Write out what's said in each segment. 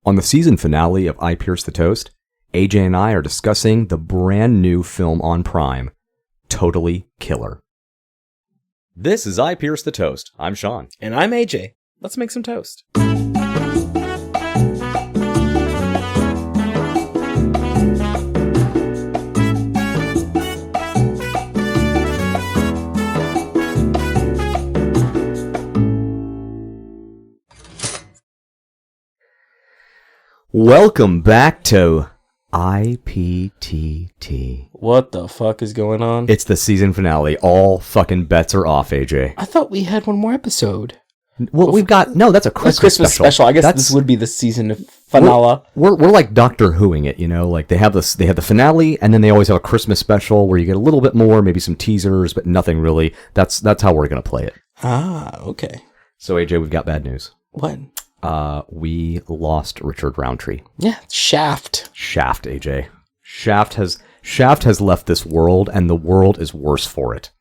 On the season finale of I Pierce the Toast, AJ and I are discussing the brand new film on Prime, Totally Killer. This is I Pierce the Toast. I'm Sean. And I'm AJ. Let's make some toast. Welcome back to IPTT. What the fuck is going on? It's the season finale. All fucking bets are off, AJ. I thought we had one more episode. Well, we've got... No, that's a Christmas special. I guess this would be the season finale. We're like Doctor Whoing it, you know? Like, they have the finale, and then they always have a Christmas special where you get a little bit more, maybe some teasers, but nothing really. That's how we're going to play it. Ah, okay. So, AJ, we've got bad news. What? We lost Richard Roundtree. Yeah, Shaft, AJ. Shaft has left this world, and the world is worse for it.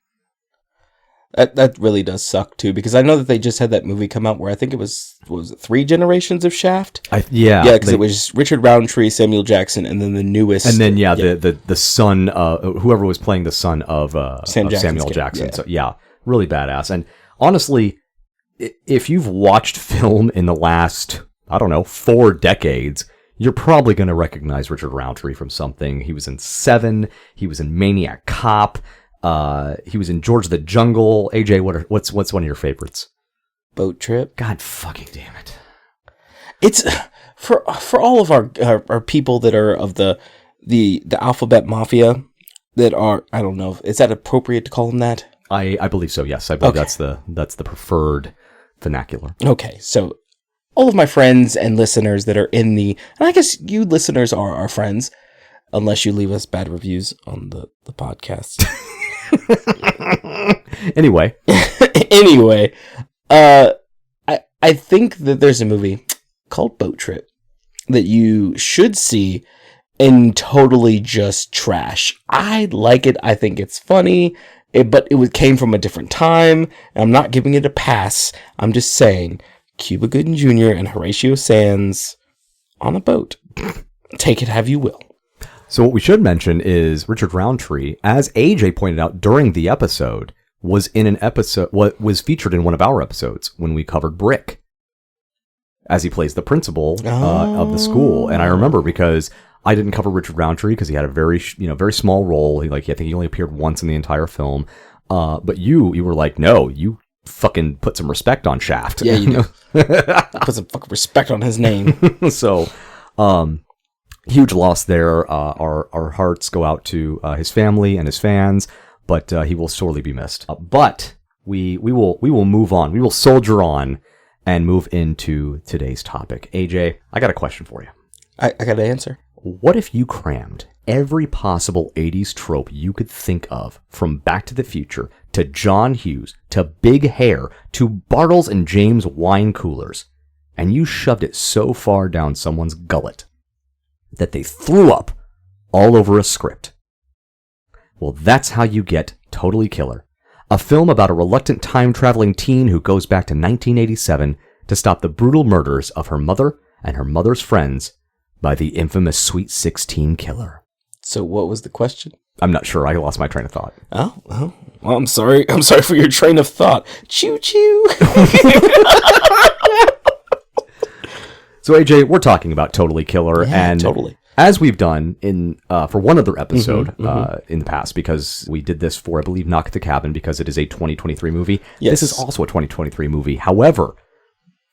That really does suck too, because I know that they just had that movie come out where I think it was 3 generations of Shaft? Yeah, because it was Richard Roundtree, Samuel Jackson, and then the newest. And then the son, whoever was playing the son of Samuel Jackson. Yeah. So yeah, really badass. And honestly, if you've watched film in the last, 4 decades, you're probably going to recognize Richard Roundtree from something. He was in Seven. He was in Maniac Cop. He was in George of the Jungle. AJ, what's one of your favorites? Boat Trip. God fucking damn it! It's for all of our people that are of the alphabet mafia that are, I don't know, is that appropriate to call them that? I believe so. Yes, I believe Okay. that's the preferred vernacular. Okay, so all of my friends and listeners that are and I guess you listeners are our friends, unless you leave us bad reviews on the podcast. Anyway, I think that there's a movie called Boat Trip that you should see and totally just trash. I like it. I think it's funny. But it came from a different time, and I'm not giving it a pass. I'm just saying, Cuba Gooding Jr. and Horatio Sands on a boat. Take it have you will. So what we should mention is Richard Roundtree, as AJ pointed out during the episode, was featured in one of our episodes when we covered Brick, as he plays the principal of the school. And I remember because I didn't cover Richard Roundtree because he had a very small role. I think he only appeared once in the entire film. But you were like, no, you fucking put some respect on Shaft. Yeah, you do. Put some fucking respect on his name. So, huge loss there. Our hearts go out to his family and his fans, but he will sorely be missed. But we will move on. We will soldier on and move into today's topic. AJ, I got a question for you. I got an answer. What if you crammed every possible 80s trope you could think of, from Back to the Future to John Hughes to Big Hair to Bartles and James wine coolers, and you shoved it so far down someone's gullet that they threw up all over a script? Well, that's how you get Totally Killer, a film about a reluctant time-traveling teen who goes back to 1987 to stop the brutal murders of her mother and her mother's friends by the infamous Sweet 16 killer. So what was the question? I'm not sure. I lost my train of thought. Oh, well, I'm sorry. I'm sorry for your train of thought. Choo choo. So AJ, we're talking about Totally Killer, and totally. As we've done in for one other episode in the past, because we did this for, I believe, Knock at the Cabin, because it is a 2023 movie. Yes. This is also a 2023 movie. However,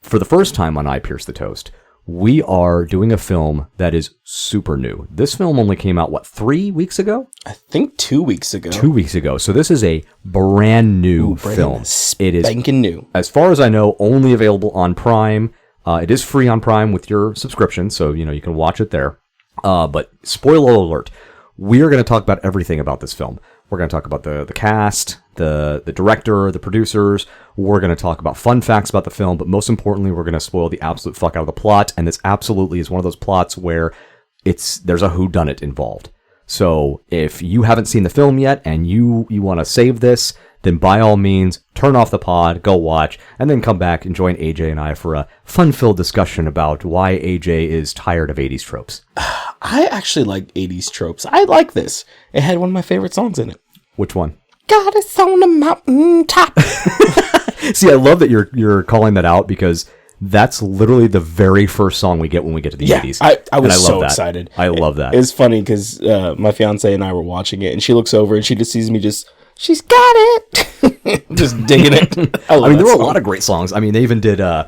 for the first time on I Pierce the Toast, we are doing a film that is super new. This film only came out, 3 weeks ago? I think 2 weeks ago. 2 weeks ago. So this is a brand new film. It is spanking new. As far as I know, only available on Prime. It is free on Prime with your subscription, so you can watch it there. But spoiler alert, we are going to talk about everything about this film. We're going to talk about the cast, the director, the producers. We're going to talk about fun facts about the film, but most importantly, we're going to spoil the absolute fuck out of the plot. And this absolutely is one of those plots where there's a whodunit involved. So if you haven't seen the film yet and you want to save this, then by all means, turn off the pod, go watch, and then come back and join AJ and I for a fun-filled discussion about why AJ is tired of 80s tropes. I actually like 80s tropes. I like this. It had one of my favorite songs in it. Which one? God, it's on the mountain top. See, I love that you're calling that out because that's literally the very first song we get when we get to the 80s. I was so excited. I love that. It's funny because my fiance and I were watching it, and she looks over and she just sees me she's got it. Just digging it. I mean, there were a lot of great songs. I mean, they even did, I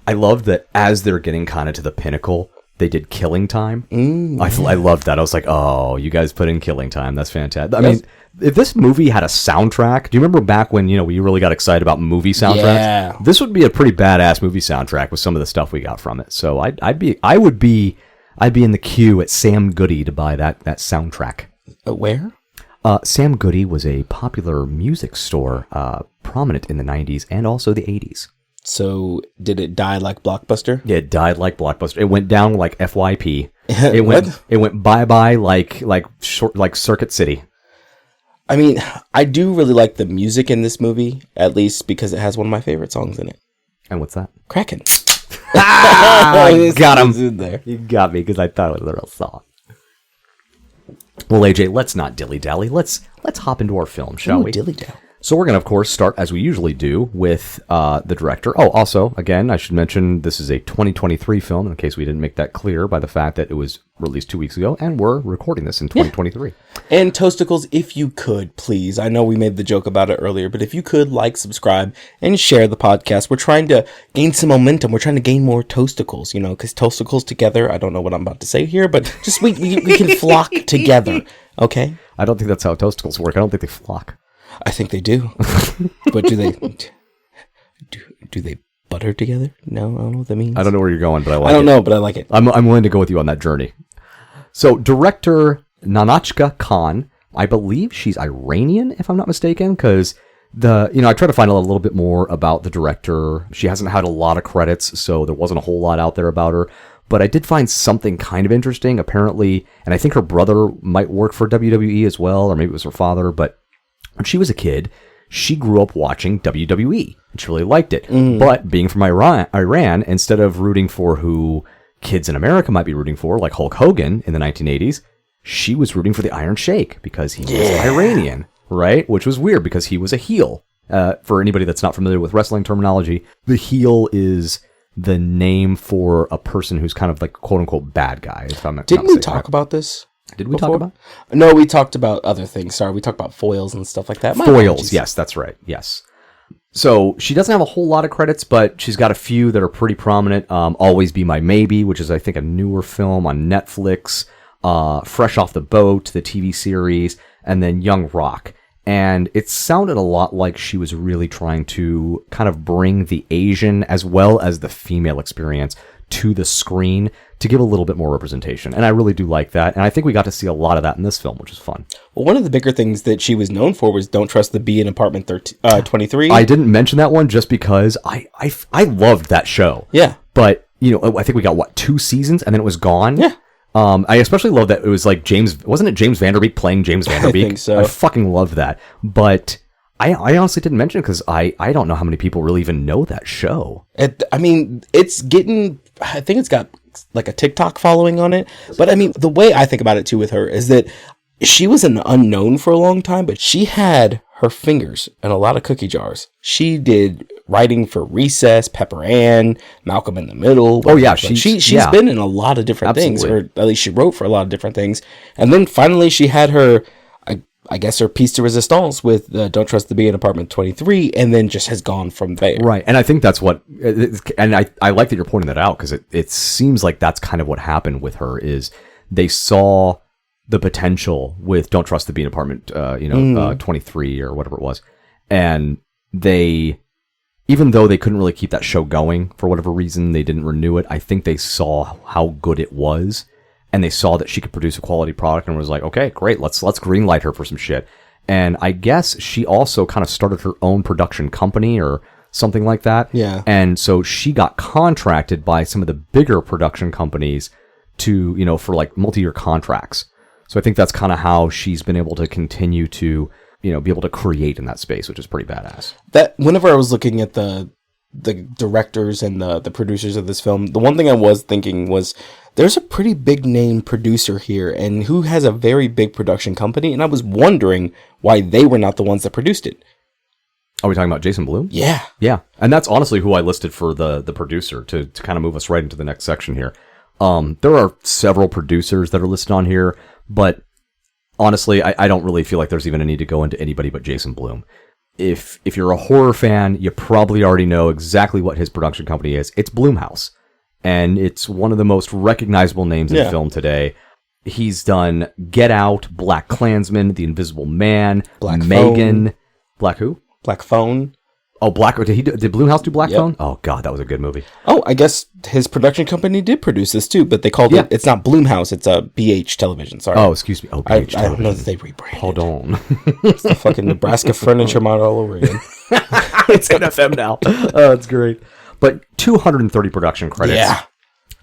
love that as they're getting kind of to the pinnacle, they did Killing Time. I loved that. I was like, oh, you guys put in Killing Time. That's fantastic. I mean, if this movie had a soundtrack, do you remember back when, we really got excited about movie soundtracks? Yeah. This would be a pretty badass movie soundtrack with some of the stuff we got from it. So I'd be in the queue at Sam Goody to buy that soundtrack. Where? Sam Goody was a popular music store, prominent in the 90s and also the 80s. So did it die like Blockbuster? Yeah, it died like Blockbuster. It went down like FYP. What? It went bye-bye like Circuit City. I mean, I do really like the music in this movie, at least because it has one of my favorite songs in it. And what's that? Kraken. I got him. There. You got me because I thought it was a real song. Well, AJ, let's not dilly-dally. Let's hop into our film, shall we? Dilly-dally. So we're going to, of course, start, as we usually do, with the director. Oh, also, again, I should mention this is a 2023 film, in case we didn't make that clear by the fact that it was released 2 weeks ago, and we're recording this in 2023. And Toasticles, if you could, please, I know we made the joke about it earlier, but if you could, like, subscribe, and share the podcast. We're trying to gain some momentum. We're trying to gain more Toasticles, because Toasticles together, I don't know what I'm about to say here, but just we can flock together, okay? I don't think that's how Toasticles work. I don't think they flock. I think they do. But do they butter together? No, I don't know what that means. I don't know where you're going, but I like it. I don't know, but I like it. I'm willing to go with you on that journey. So, director Nanachka Khan, I believe she's Iranian, if I'm not mistaken, because I tried to find out a little bit more about the director. She hasn't had a lot of credits, so there wasn't a whole lot out there about her. But I did find something kind of interesting, apparently, and I think her brother might work for WWE as well, or maybe it was her father, but when she was a kid, she grew up watching WWE, and she really liked it. But being from Iran, instead of rooting for who kids in America might be rooting for, like Hulk Hogan in the 1980s, she was rooting for the Iron Sheik because he was Iranian, right? Which was weird because he was a heel. For anybody that's not familiar with wrestling terminology, the heel is the name for a person who's kind of like quote-unquote bad guy. Didn't we talk about this? Did we talk about? No, we talked about other things. Sorry, we talked about foils and stuff like that. Foils, yes, that's right. Yes. So she doesn't have a whole lot of credits, but she's got a few that are pretty prominent. Always Be My Maybe, which is, I think, a newer film on Netflix. Fresh Off the Boat, the TV series, and then Young Rock. And it sounded a lot like she was really trying to kind of bring the Asian as well as the female experience to the screen to give a little bit more representation. And I really do like that. And I think we got to see a lot of that in this film, which is fun. Well, one of the bigger things that she was known for was Don't Trust the Bee in Apartment 23. I didn't mention that one just because I loved that show. Yeah. But, I think we got, 2 seasons and then it was gone? Yeah. I especially love that it was like wasn't it James Vanderbeek playing James Vanderbeek? I think so. I fucking loved that. But I honestly didn't mention it because I don't know how many people really even know that show. It's getting, I think it's got like a TikTok following on it. But the way I think about it too with her is that she was an unknown for a long time, but she had her fingers in a lot of cookie jars. She did writing for Recess, Pepper Ann, Malcolm in the Middle. Oh yeah, she's been in a lot of different things, or at least she wrote for a lot of different things. And then finally she had her, I guess, her piece de resistance with Don't Trust the Bee in Apartment 23, and then just has gone from there. Right, and I think that's what, and I like that you're pointing that out because it seems like that's kind of what happened with her is they saw the potential with Don't Trust the Bee in Apartment, 23 or whatever it was, and they, even though they couldn't really keep that show going for whatever reason, they didn't renew it. I think they saw how good it was. And they saw that she could produce a quality product and was like, okay, great, let's greenlight her for some shit. And I guess she also kind of started her own production company or something like that. Yeah. And so she got contracted by some of the bigger production companies to, for like multi-year contracts. So I think that's kind of how she's been able to continue to, be able to create in that space, which is pretty badass. That whenever I was looking at the directors and the producers of this film, the one thing I was thinking was there's a pretty big name producer here and who has a very big production company, and I was wondering why they were not the ones that produced it. Are we talking about Jason Blum? Yeah. Yeah. And that's honestly who I listed for the producer to kind of move us right into the next section here. There are several producers that are listed on here, but honestly, I don't really feel like there's even a need to go into anybody but Jason Blum. If you're a horror fan, you probably already know exactly what his production company is. It's Blumhouse. And it's one of the most recognizable names in film today. He's done Get Out, Black Klansman, The Invisible Man, Black Megan. Phone. Black who? Black Phone. Oh, did Blumhouse do Black Phone? Oh God, that was a good movie. Oh, I guess his production company did produce this too, but they called it. It's not Blumhouse. It's a BH Television. Sorry. Oh, excuse me. Oh, BH I don't know that they rebranded. Hold on. It's the fucking Nebraska furniture model all over again. It's NFM now. Oh, it's great. But 230 production credits. Yeah.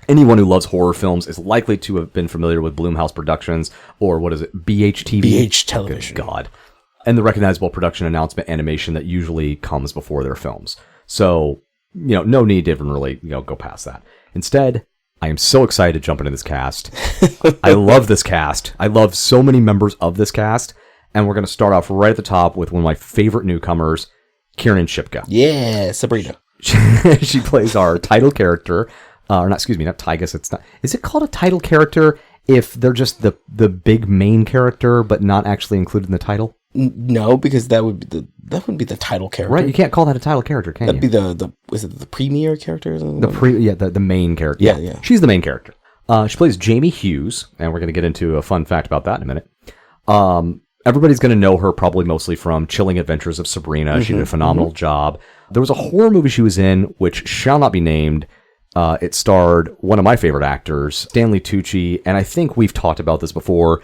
Anyone who loves horror films is likely to have been familiar with Blumhouse Productions, or what is it? BHTV. BH Television. Good God. And the recognizable production announcement animation that usually comes before their films. So, no need to even really, go past that. Instead, I am so excited to jump into this cast. I love this cast. I love so many members of this cast. And we're going to start off right at the top with one of my favorite newcomers, Kiernan Shipka. Yeah, Sabrina. She plays our title character. Not Tygus. It's not. Is it called a title character if they're just the big main character, but not actually included in the title? No, because that would be the title character. Right, you can't call that a title character, can That'd you? That'd be was it the premier character? Or something? The main character. Yeah. She's the main character. She plays Jamie Hughes, and we're going to get into a fun fact about that in a minute. Everybody's going to know her probably mostly from Chilling Adventures of Sabrina. She did a phenomenal job. There was a horror movie she was in, which shall not be named. It starred one of my favorite actors, Stanley Tucci, and I think we've talked about this before.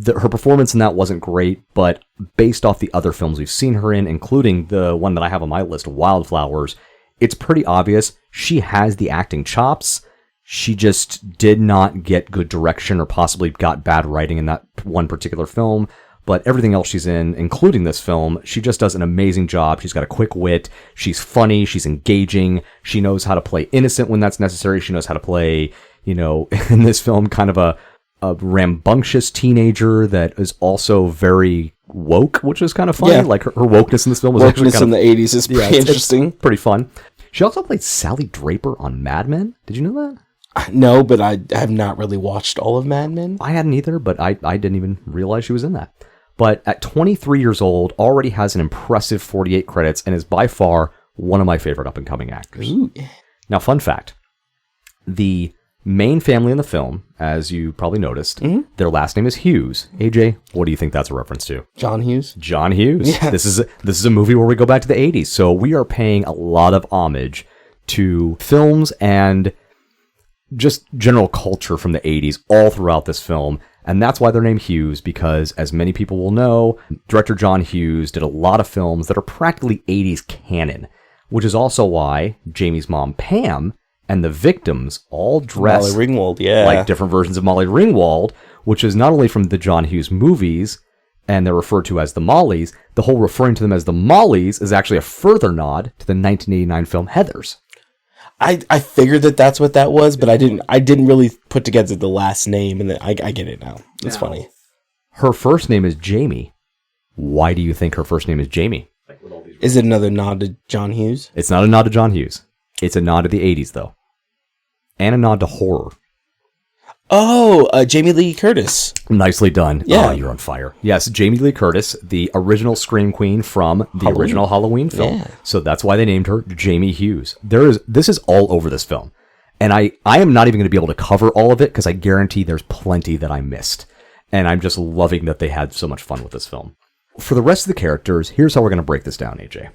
Her performance in that wasn't great, but based off the other films we've seen her in, including the one that I have on my list, Wildflowers, it's pretty obvious she has the acting chops. She just did not get good direction or possibly got bad writing in that one particular film. But everything else she's in, including this film, she just does an amazing job. She's got a quick wit. She's funny. She's engaging. She knows how to play innocent when that's necessary. She knows how to play, in this film, kind of a rambunctious teenager that is also very woke, which is kind of fun. Yeah. Like her wokeness in this film was Wokeness actually kind in the 80s is pretty interesting. It's pretty fun. She also played Sally Draper on Mad Men. Did you know that? No, but I have not really watched all of Mad Men. I hadn't either, but I didn't even realize she was in that. But at 23 years old, already has an impressive 48 credits and is by far one of my favorite up-and-coming actors. Ooh. Now, fun fact. The main family in the film, as you probably noticed, their last name is Hughes. AJ, what do you think that's a reference to? John Hughes. John Hughes. Yeah. This is a movie where we go back to the 80s. So we are paying a lot of homage to films and just general culture from the 80s all throughout this film. And that's why they're named Hughes, because as many people will know, director John Hughes did a lot of films that are practically 80s canon, which is also why Jamie's mom, Pam, and the victims all dress Molly Ringwald, yeah. like different versions of Molly Ringwald, which is not only from the John Hughes movies, and they're referred to as the Mollies. The whole referring to them as the Mollies is actually a further nod to the 1989 film Heathers. I figured that's what that was, but I didn't really put together the last name, and I get it now. It's funny. Her first name is Jamie. Why do you think her first name is Jamie? Is it another nod to John Hughes? It's not a nod to John Hughes. It's a nod to the 80s, though. And a nod to horror. Oh, Jamie Lee Curtis. Nicely done. Yeah. Oh, you're on fire. Yes, Jamie Lee Curtis, the original Scream Queen from the original Halloween film. Yeah. So that's why they named her Jamie Hughes. This is all over this film. And I am not even going to be able to cover all of it because I guarantee there's plenty that I missed. And I'm just loving that they had so much fun with this film. For the rest of the characters, here's how we're going to break this down, AJ.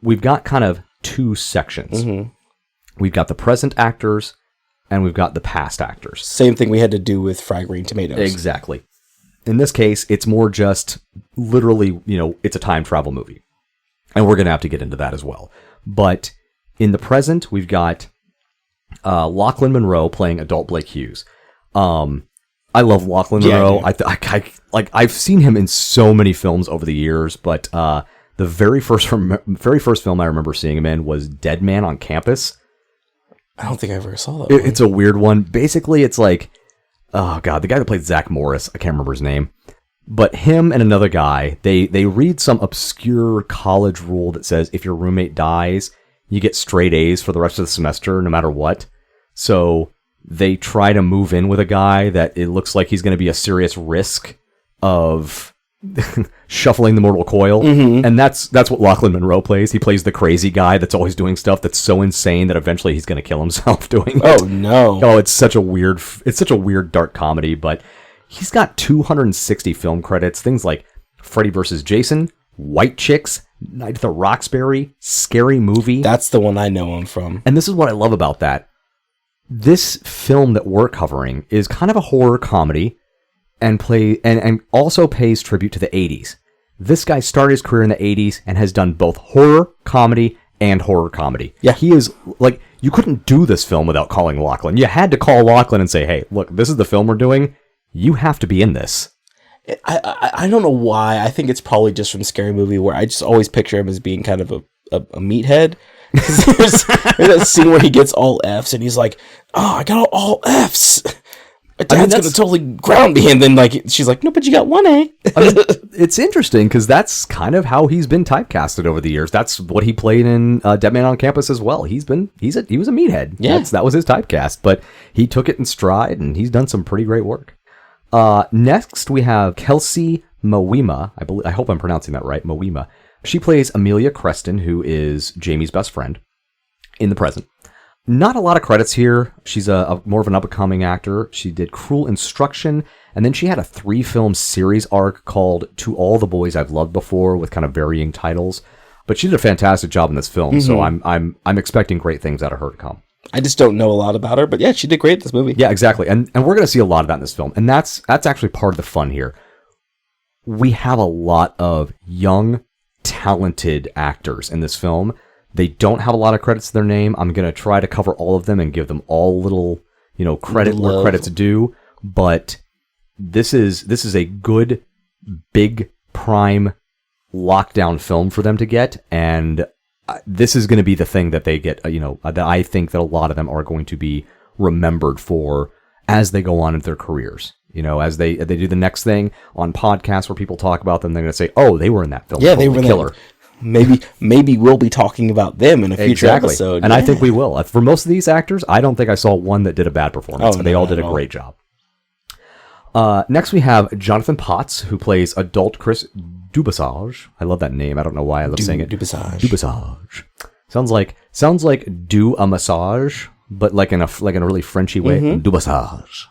We've got kind of two sections. Mm-hmm. We've got the present actors and we've got the past actors. Same thing we had to do with Fried Green Tomatoes. Exactly. In this case, it's more just literally, it's a time travel movie. And we're going to have to get into that as well. But in the present, we've got Lachlan Monroe playing adult Blake Hughes. I love Lachlan Monroe. I've seen him in so many films over the years, but the very first film I remember seeing him in was Dead Man on Campus. I don't think I ever saw that one. It's a weird one. Basically, it's like, oh god, the guy that played Zach Morris, I can't remember his name, but him and another guy, they read some obscure college rule that says if your roommate dies, you get straight A's for the rest of the semester, no matter what. So they try to move in with a guy that it looks like he's going to be a serious risk of shuffling the mortal coil. Mm-hmm. And that's what Lachlan Monroe plays. He plays the crazy guy that's always doing stuff that's so insane that eventually he's going to kill himself doing it. Oh, no. Oh, it's such a weird dark comedy, but he's got 260 film credits. Things like Freddy vs. Jason, White Chicks, Night at the Roxbury, Scary Movie. That's the one I know him from. And this is what I love about that. This film that we're covering is kind of a horror comedy and also pays tribute to the 80s. This guy started his career in the 80s and has done both horror comedy and horror comedy. Yeah. He is, like, you couldn't do this film without calling Lachlan. You had to call Lachlan and say, hey, look, this is the film we're doing. You have to be in this. I don't know why. I think it's probably just from Scary Movie, where I just always picture him as being kind of a meathead. There's that scene where he gets all F's and he's like, oh, I got all F's. Dad's gonna totally ground me, and then she's like, no, but you got one A. It's interesting because that's kind of how he's been typecasted over the years. That's what he played in Dead Man on Campus as well. He was a meathead. Yeah, that was his typecast, but he took it in stride, and he's done some pretty great work. Next we have Kelsey Mawema. I hope I'm pronouncing that right. Mawema. She plays Amelia Creston, who is Jamie's best friend in the present. Not a lot of credits here. She's a more of an up-and-coming actor. She did Cruel Instruction, and then she had a 3-film series arc called To All the Boys I've Loved Before, with kind of varying titles. But she did a fantastic job in this film, so I'm expecting great things out of her to come. I just don't know a lot about her, but yeah, she did great in this movie. Yeah, exactly, and we're going to see a lot of that in this film, and that's actually part of the fun here. We have a lot of young, talented actors in this film. They don't have a lot of credits to their name. I'm going to try to cover all of them and give them all a little, credit where credit's due. But this is a good, big, prime lockdown film for them to get. And this is going to be the thing that they get, that I think that a lot of them are going to be remembered for as they go on in their careers. As they do the next thing on podcasts where people talk about them, they're going to say, oh, they were in that film. Yeah, they were killer. Maybe we'll be talking about them in a future episode. And I think we will. For most of these actors, I don't think I saw one that did a bad performance. They all did a great job. Next we have Jonathan Potts, who plays adult Chris Dubasage. I love that name. I don't know why I love saying it. Dubasage. Sounds like do a massage, but like in a really Frenchy way. Dubasage.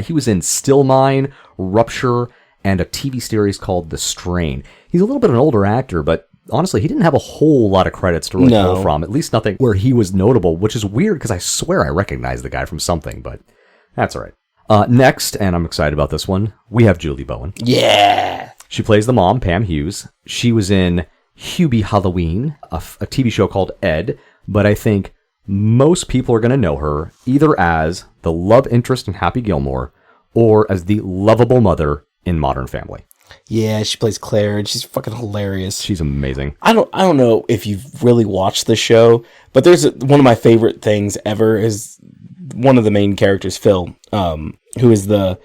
He was in Still Mine, Rupture, and a TV series called The Strain. He's a little bit of an older actor, but honestly, he didn't have a whole lot of credits to really pull from. At least nothing where he was notable, which is weird because I swear I recognize the guy from something, but that's all right. Next, and I'm excited about this one, we have Julie Bowen. Yeah! She plays the mom, Pam Hughes. She was in Hubie Halloween, a TV show called Ed, but I think most people are going to know her either as the love interest in Happy Gilmore or as the lovable mother in Modern Family. Yeah, she plays Claire, and she's fucking hilarious. She's amazing. I don't know if you've really watched the show, but one of my favorite things ever is one of the main characters, Phil, who is the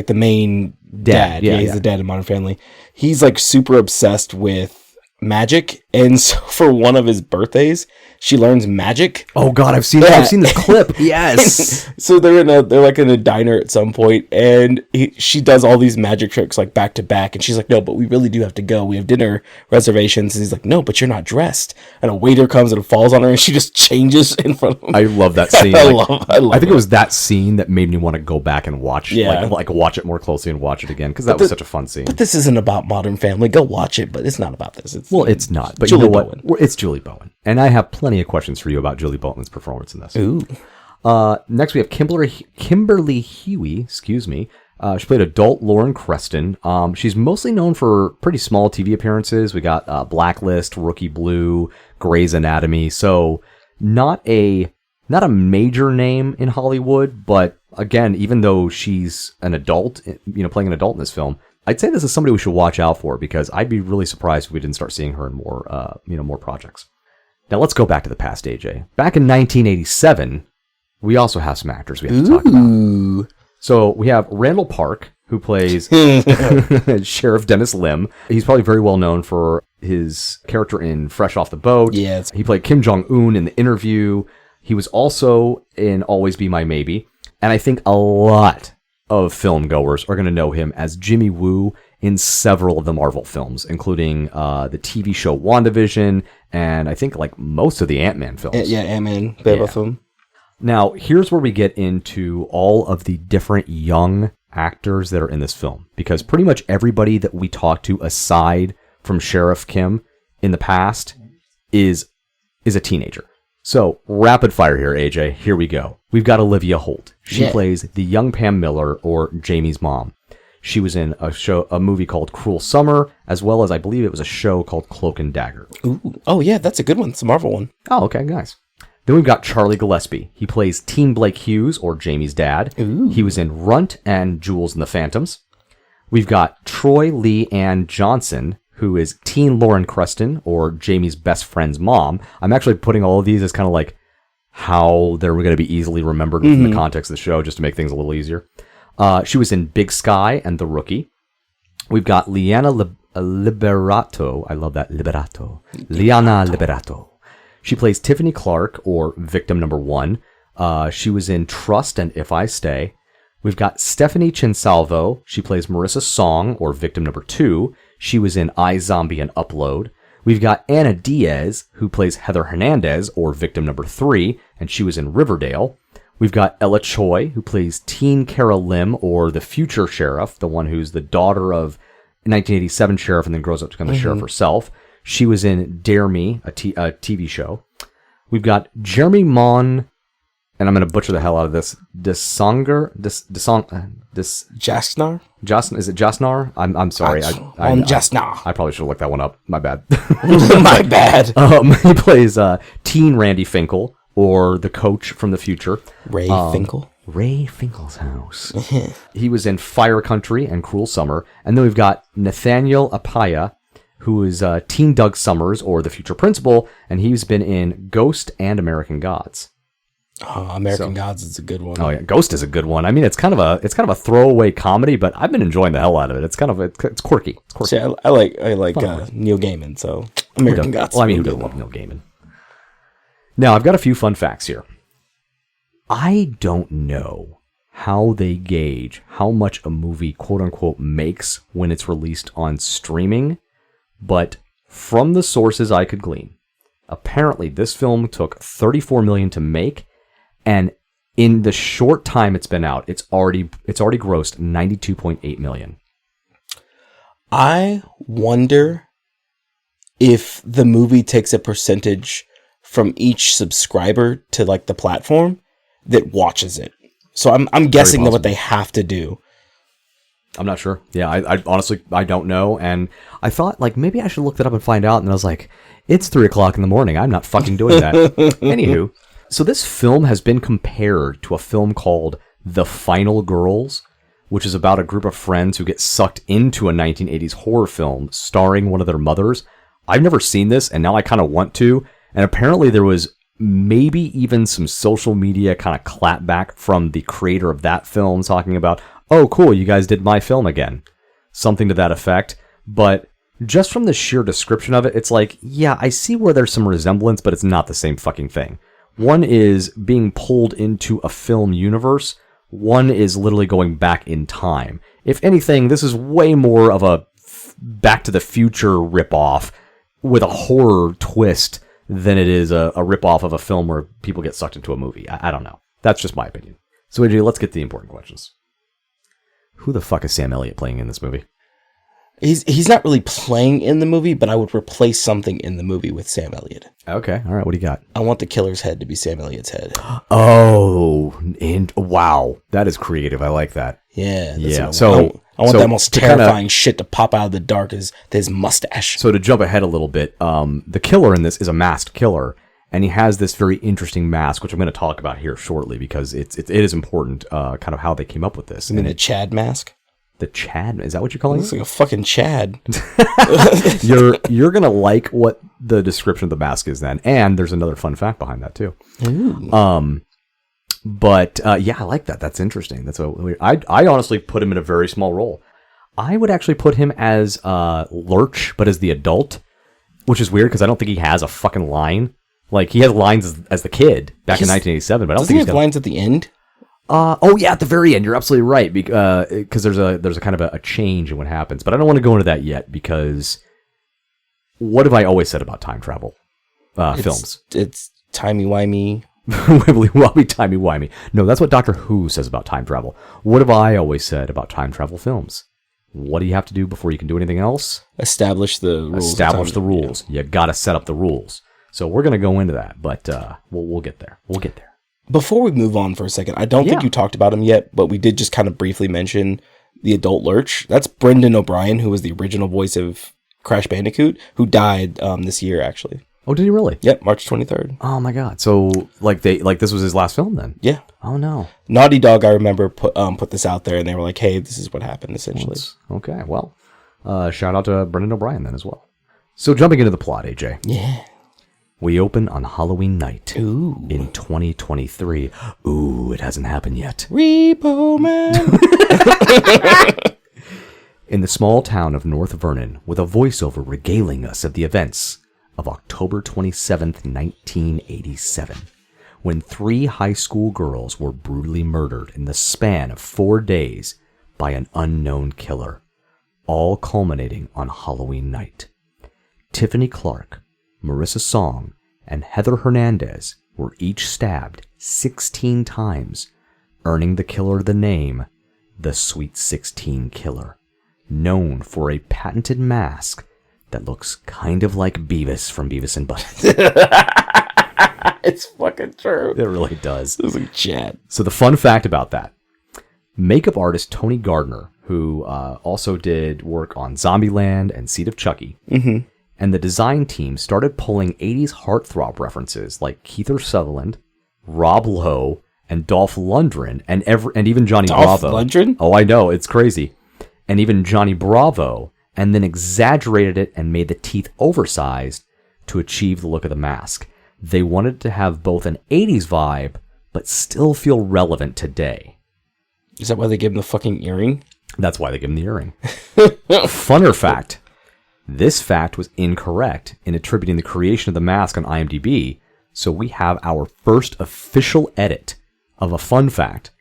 main dad. Yeah, he's the dad in Modern Family. He's super obsessed with magic, and so for one of his birthdays, she learns magic. Oh god, I've seen this clip. Yes. So they're in a diner at some point, and she does all these magic tricks back to back, and she's like, no, but we really do have to go, we have dinner reservations. And he's like, no, but you're not dressed. And a waiter comes and falls on her, and she just changes in front of him. I love that scene. I think it was that scene that made me want to go back and watch watch it more closely and watch it again, because that was such a fun scene. But this isn't about Modern Family. Go watch it, but it's not about this. It's not. But Julie you know Bowen. It's Julie Bowen. And I have plenty of questions for you about Julie Bowen's performance in this. Ooh. Next we have Kimberly Huey, she played adult Lauren Creston. She's mostly known for pretty small TV appearances. We got Blacklist, Rookie Blue, Grey's Anatomy. So not a major name in Hollywood, but again, even though she's an adult, playing an adult in this film, I'd say this is somebody we should watch out for because I'd be really surprised if we didn't start seeing her in more projects. Now let's go back to the past, AJ. Back in 1987, we also have some actors we have to talk about. So we have Randall Park, who plays Sheriff Dennis Lim. He's probably very well known for his character in Fresh Off the Boat. Yeah, he played Kim Jong-un in The Interview. He was also in Always Be My Maybe. And I think a lot of film goers are going to know him as Jimmy Woo in several of the Marvel films, including the TV show WandaVision, and I think like most of the Ant-Man films. Yeah, Ant-Man, both of them. Now, here's where we get into all of the different young actors that are in this film, because pretty much everybody that we talk to aside from Sheriff Kim in the past is a teenager. So, rapid fire here, AJ. Here we go. We've got Olivia Holt. She plays the young Pam Miller, or Jamie's mom. She was in a movie called Cruel Summer, as well as I believe it was a show called Cloak and Dagger. Ooh. Oh, yeah, that's a good one. It's a Marvel one. Oh, okay, nice. Then we've got Charlie Gillespie. He plays Teen Blake Hughes, or Jamie's dad. Ooh. He was in Runt and Jules and the Phantoms. We've got Troy Lee Ann Johnson, who is Teen Lauren Creston, or Jamie's best friend's mom. I'm actually putting all of these as kind of like how they're going to be easily remembered within the context of the show, just to make things a little easier. She was in Big Sky and The Rookie. We've got Liana Liberato. I love that, Liberato. Liana Liberato. She plays Tiffany Clark, or Victim Number 1. She was in Trust and If I Stay. We've got Stephanie Chinsalvo. She plays Marissa Song, or Victim Number 2. She was in iZombie and Upload. We've got Anna Diaz, who plays Heather Hernandez, or Victim Number 3, and she was in Riverdale. We've got Ella Choi, who plays Teen Kara Lim, or the future sheriff, the one who's the daughter of 1987 sheriff and then grows up to become the sheriff herself. She was in Dare Me, a TV show. We've got Jeremy Mon, and I'm going to butcher the hell out of this, Jasnar? Is it Jasnar? I'm sorry. Jasnar. I probably should have looked that one up. My bad. My bad. He plays Teen Randy Finkel, or the coach from the future. Ray Finkel. Ray Finkel's house. He was in Fire Country and Cruel Summer. And then we've got Nathaniel Apaya, who is Teen Doug Summers, or the future principal, and he's been in Ghost and American Gods. Oh, American Gods is a good one. Oh yeah, Ghost is a good one. I mean, it's kind of a throwaway comedy, but I've been enjoying the hell out of it. It's quirky. It's quirky. See, I like Neil Gaiman, so American Gods. Well, I mean, who doesn't love Neil Gaiman? Now, I've got a few fun facts here. I don't know how they gauge how much a movie quote unquote makes when it's released on streaming, but from the sources I could glean, apparently this film took $34 million to make. And in the short time it's been out, it's already grossed $92.8 million. I wonder if the movie takes a percentage from each subscriber to like the platform that watches it. So I'm guessing that what they have to do. I'm not sure. Yeah, I honestly I don't know, and I thought like maybe I should look that up and find out, and I was like, it's 3:00 in the morning. I'm not fucking doing that. Anywho. So this film has been compared to a film called The Final Girls, which is about a group of friends who get sucked into a 1980s horror film starring one of their mothers. I've never seen this, and now I kind of want to. And apparently there was maybe even some social media kind of clapback from the creator of that film talking about, oh, cool, you guys did my film again. Something to that effect. But just from the sheer description of it, it's like, yeah, I see where there's some resemblance, but it's not the same fucking thing. One is being pulled into a film universe. One is literally going back in time. If anything, this is way more of a Back to the Future ripoff with a horror twist than it is a ripoff of a film where people get sucked into a movie. I don't know. That's just my opinion. So, AJ, let's get to the important questions. Who the fuck is Sam Elliott playing in this movie? He's not really playing in the movie, but I would replace something in the movie with Sam Elliott. Okay, all right. What do you got? I want the killer's head to be Sam Elliott's head. Oh, and wow, that is creative. I like that. Yeah. So I want that most terrifying shit to pop out of the dark as his mustache. So to jump ahead a little bit, the killer in this is a masked killer, And he has this very interesting mask, which I'm going to talk about here shortly because it is important, kind of how they came up with this. I mean, the Chad mask? The Chad? Is that what you're calling it? Looks like a fucking Chad. You're going to like what the description of the mask is then. And there's another fun fact behind that, too. Ooh. But yeah, I like that. That's interesting. That's I honestly put him in a very small role. I would actually put him as Lurch, but as the adult, which is weird because I don't think he has a fucking line. Like, he has lines as the kid back in 1987, but I don't think he have lines at the end? Oh yeah, at the very end. You're absolutely right because there's a kind of a change in what happens. But I don't want to go into that yet because what have I always said about time travel films? It's timey-wimey. Wibbly-wobbly, timey-wimey. No, that's what Doctor Who says about time travel. What have I always said about time travel films? What do you have to do before you can do anything else? Establish the rules. Establish the rules. Yeah. You got to set up the rules. So we're going to go into that, but we'll get there. We'll get there. Before we move on for a second, I don't think you talked about him yet, but we did just kind of briefly mention the adult Lurch. That's Brendan O'Brien, who was the original voice of Crash Bandicoot, who died this year, actually. Oh, did he really? Yep, March 23rd. Oh my God! So this was his last film then? Yeah. Oh no. Naughty Dog, I remember put this out there, and they were like, "Hey, this is what happened." Essentially. Okay. Well, shout out to Brendan O'Brien then as well. So jumping into the plot, AJ. Yeah. We open on Halloween night. Ooh. In 2023. Ooh, it hasn't happened yet. Repo Man. In the small town of North Vernon, with a voiceover regaling us of the events of October 27th, 1987, when 3 high school girls were brutally murdered in the span of 4 days by an unknown killer, all culminating on Halloween night. Tiffany Clark, Marissa Song, and Heather Hernandez were each stabbed 16 times, earning the killer the name the Sweet 16 Killer, known for a patented mask that looks kind of like Beavis from Beavis and Butthead. It's fucking true. It really does. It was like Chad. So the fun fact about that, makeup artist Tony Gardner, who also did work on Zombieland and Seed of Chucky, and the design team started pulling 80s heartthrob references like Kiefer Sutherland, Rob Lowe, and Dolph Lundgren, and even Johnny Bravo. Dolph Lundgren? Oh, I know, it's crazy. And even Johnny Bravo, and then exaggerated it and made the teeth oversized to achieve the look of the mask. They wanted to have both an 80s vibe, but still feel relevant today. Is that why they gave him the fucking earring? That's why they gave him the earring. Funner fact. This fact was incorrect in attributing the creation of the mask on IMDb, so we have our first official edit of a fun fact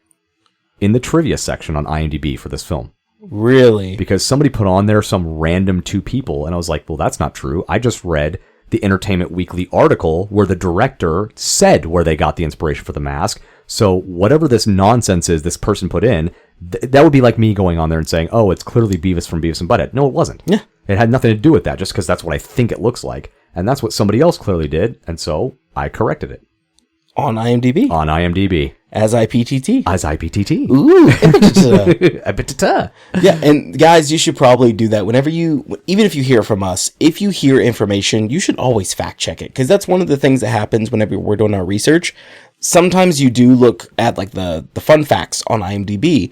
in the trivia section on IMDb for this film. Really? Because somebody put on there some random 2 people, and I was like, well, that's not true. I just read the Entertainment Weekly article where the director said where they got the inspiration for the mask. So whatever this nonsense is this person put in, that would be like me going on there and saying, oh, it's clearly Beavis from Beavis and Butthead. No, it wasn't. Yeah. It had nothing to do with that, just because that's what I think it looks like. And that's what somebody else clearly did, and so I corrected it. On IMDb? On IMDb. As IPTT. As IPTT. Ooh. Yeah, and guys, you should probably do that whenever even if you hear from us, if you hear information, you should always fact check it, because that's one of the things that happens whenever we're doing our research. Sometimes you do look at like the fun facts on IMDb,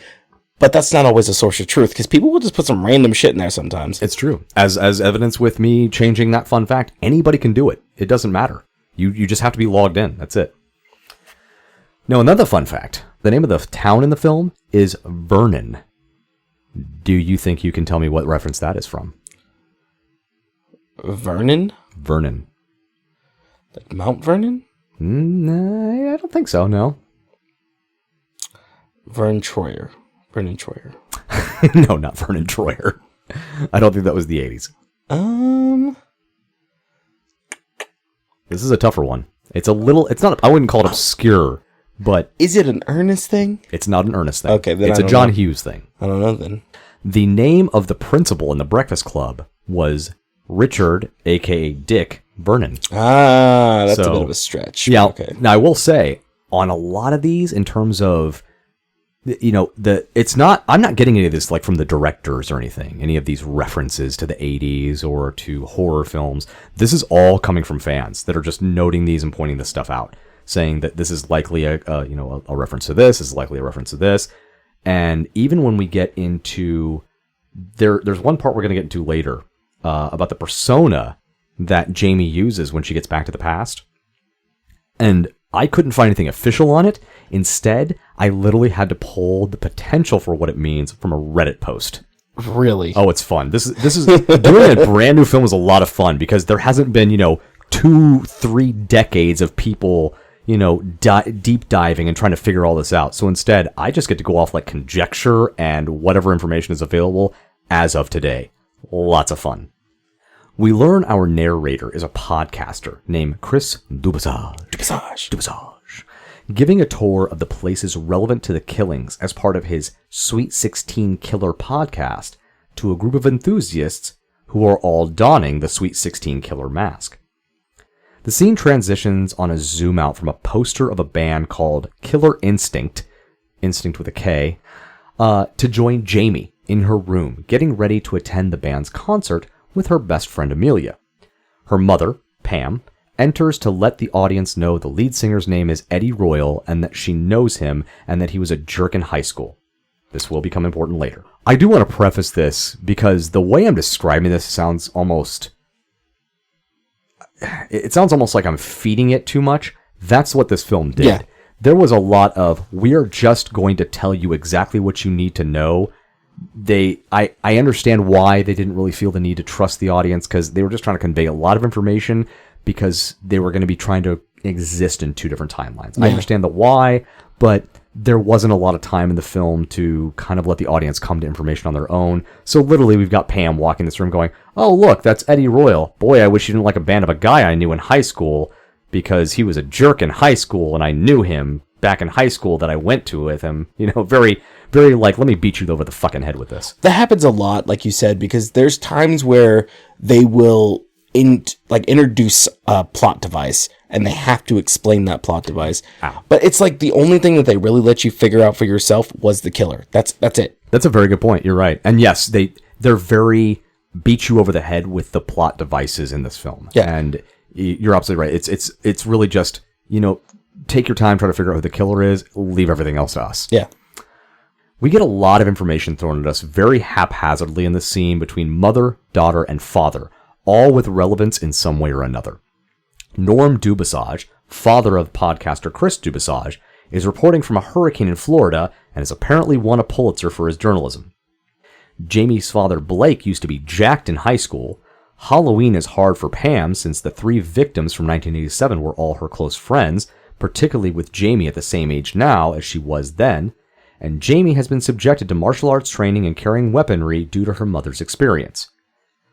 but that's not always a source of truth, because people will just put some random shit in there sometimes. It's true. As evidence with me changing that fun fact, anybody can do it. It doesn't matter. You just have to be logged in. That's it. Now, another fun fact. The name of the town in the film is Vernon. Do you think you can tell me what reference that is from? Vernon? Vernon. Like Mount Vernon? I don't think so, no. Vernon Troyer. Vernon Troyer. No, not Vernon Troyer. I don't think that was the 80s. This is a tougher one. It's not, I wouldn't call it obscure, but... Is it an Ernest thing? It's not an Ernest thing. Okay, then it's a John Hughes thing. I don't know then. The name of the principal in the Breakfast Club was Richard, a.k.a. Dick, Vernon. Ah, that's a bit of a stretch. Yeah, okay. Now I will say, on a lot of these, in terms of it's not, I'm not getting any of this like from the directors or anything, any of these references to the 80s or to horror films. This is all coming from fans that are just noting these and pointing this stuff out, saying that this is likely a reference to this, is likely a reference to this. And even when we get into, there's one part we're going to get into later about the persona that Jamie uses when she gets back to the past. And I couldn't find anything official on it. Instead, I literally had to pull the potential for what it means from a Reddit post. Really? Oh, it's fun. This is doing a brand new film is a lot of fun because there hasn't been, 2-3 decades of people, deep diving and trying to figure all this out. So instead, I just get to go off like conjecture and whatever information is available as of today. Lots of fun. We learn our narrator is a podcaster named Chris Dubasage, giving a tour of the places relevant to the killings as part of his Sweet 16 Killer podcast to a group of enthusiasts who are all donning the Sweet 16 Killer mask. The scene transitions on a zoom out from a poster of a band called Killer Instinct with a K, to join Jamie in her room, getting ready to attend the band's concert with her best friend Amelia. Her mother, Pam, enters to let the audience know the lead singer's name is Eddie Royal and that she knows him and that he was a jerk in high school. This will become important later. I do want to preface this because the way I'm describing this sounds almost like I'm feeding it too much. That's what this film did. Yeah. There was a lot of, we are just going to tell you exactly what you need to know. I understand why they didn't really feel the need to trust the audience because they were just trying to convey a lot of information because they were going to be trying to exist in two different timelines. Yeah. I understand the why, but there wasn't a lot of time in the film to kind of let the audience come to information on their own. So literally we've got Pam walking this room going, oh, look, that's Eddie Royal. Boy, I wish you didn't like a band of a guy I knew in high school because he was a jerk in high school and I knew him back in high school that I went to with him. Very, very like, let me beat you over the fucking head with this. That happens a lot, like you said, because there's times where they will introduce a plot device and they have to explain that plot device. Ow. But it's like the only thing that they really let you figure out for yourself was the killer. That's it. That's a very good point. You're right. And yes, they're very beat you over the head with the plot devices in this film. Yeah. And you're absolutely right. It's really just, take your time, try to figure out who the killer is, leave everything else to us. Yeah. We get a lot of information thrown at us very haphazardly in the scene between mother, daughter, and father, all with relevance in some way or another. Norm Dubasage, father of podcaster Chris Dubasage, is reporting from a hurricane in Florida and has apparently won a Pulitzer for his journalism. Jamie's father Blake used to be jacked in high school. Halloween is hard for Pam since the 3 victims from 1987 were all her close friends, particularly with Jamie at the same age now as she was then, and Jamie has been subjected to martial arts training and carrying weaponry due to her mother's experience.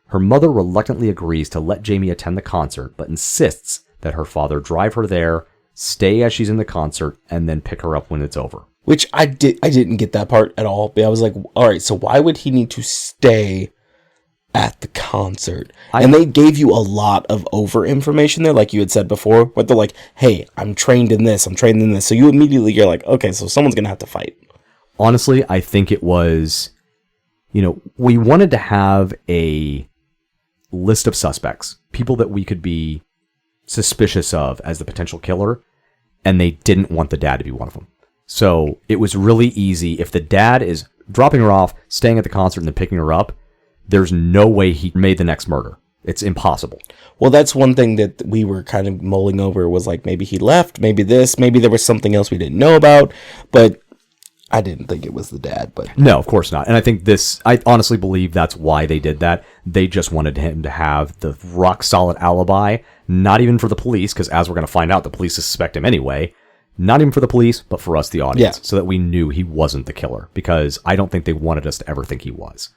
Her mother reluctantly agrees to let Jamie attend the concert, but insists that her father drive her there, stay as she's in the concert, and then pick her up when it's over. Which I didn't get that part at all. But I was like, all right, so why would he need to stay at the concert? And they gave you a lot of over information there, like you had said before, but they're like, hey, I'm trained in this. So you immediately, you're like, okay, so someone's going to have to fight. Honestly, I think it was, we wanted to have a list of suspects, people that we could be suspicious of as the potential killer, and they didn't want the dad to be one of them. So it was really easy. If the dad is dropping her off, staying at the concert, and then picking her up, there's no way he made the next murder. It's impossible. Well, that's one thing that we were kind of mulling over was like, maybe he left, maybe this, maybe there was something else we didn't know about, but I didn't think it was the dad. But no, of course not. And I think I honestly believe that's why they did that. They just wanted him to have the rock solid alibi, not even for the police, because as we're going to find out, the police suspect him anyway. Not even for the police, but for us, the audience, so that we knew he wasn't the killer, because I don't think they wanted us to ever think he was.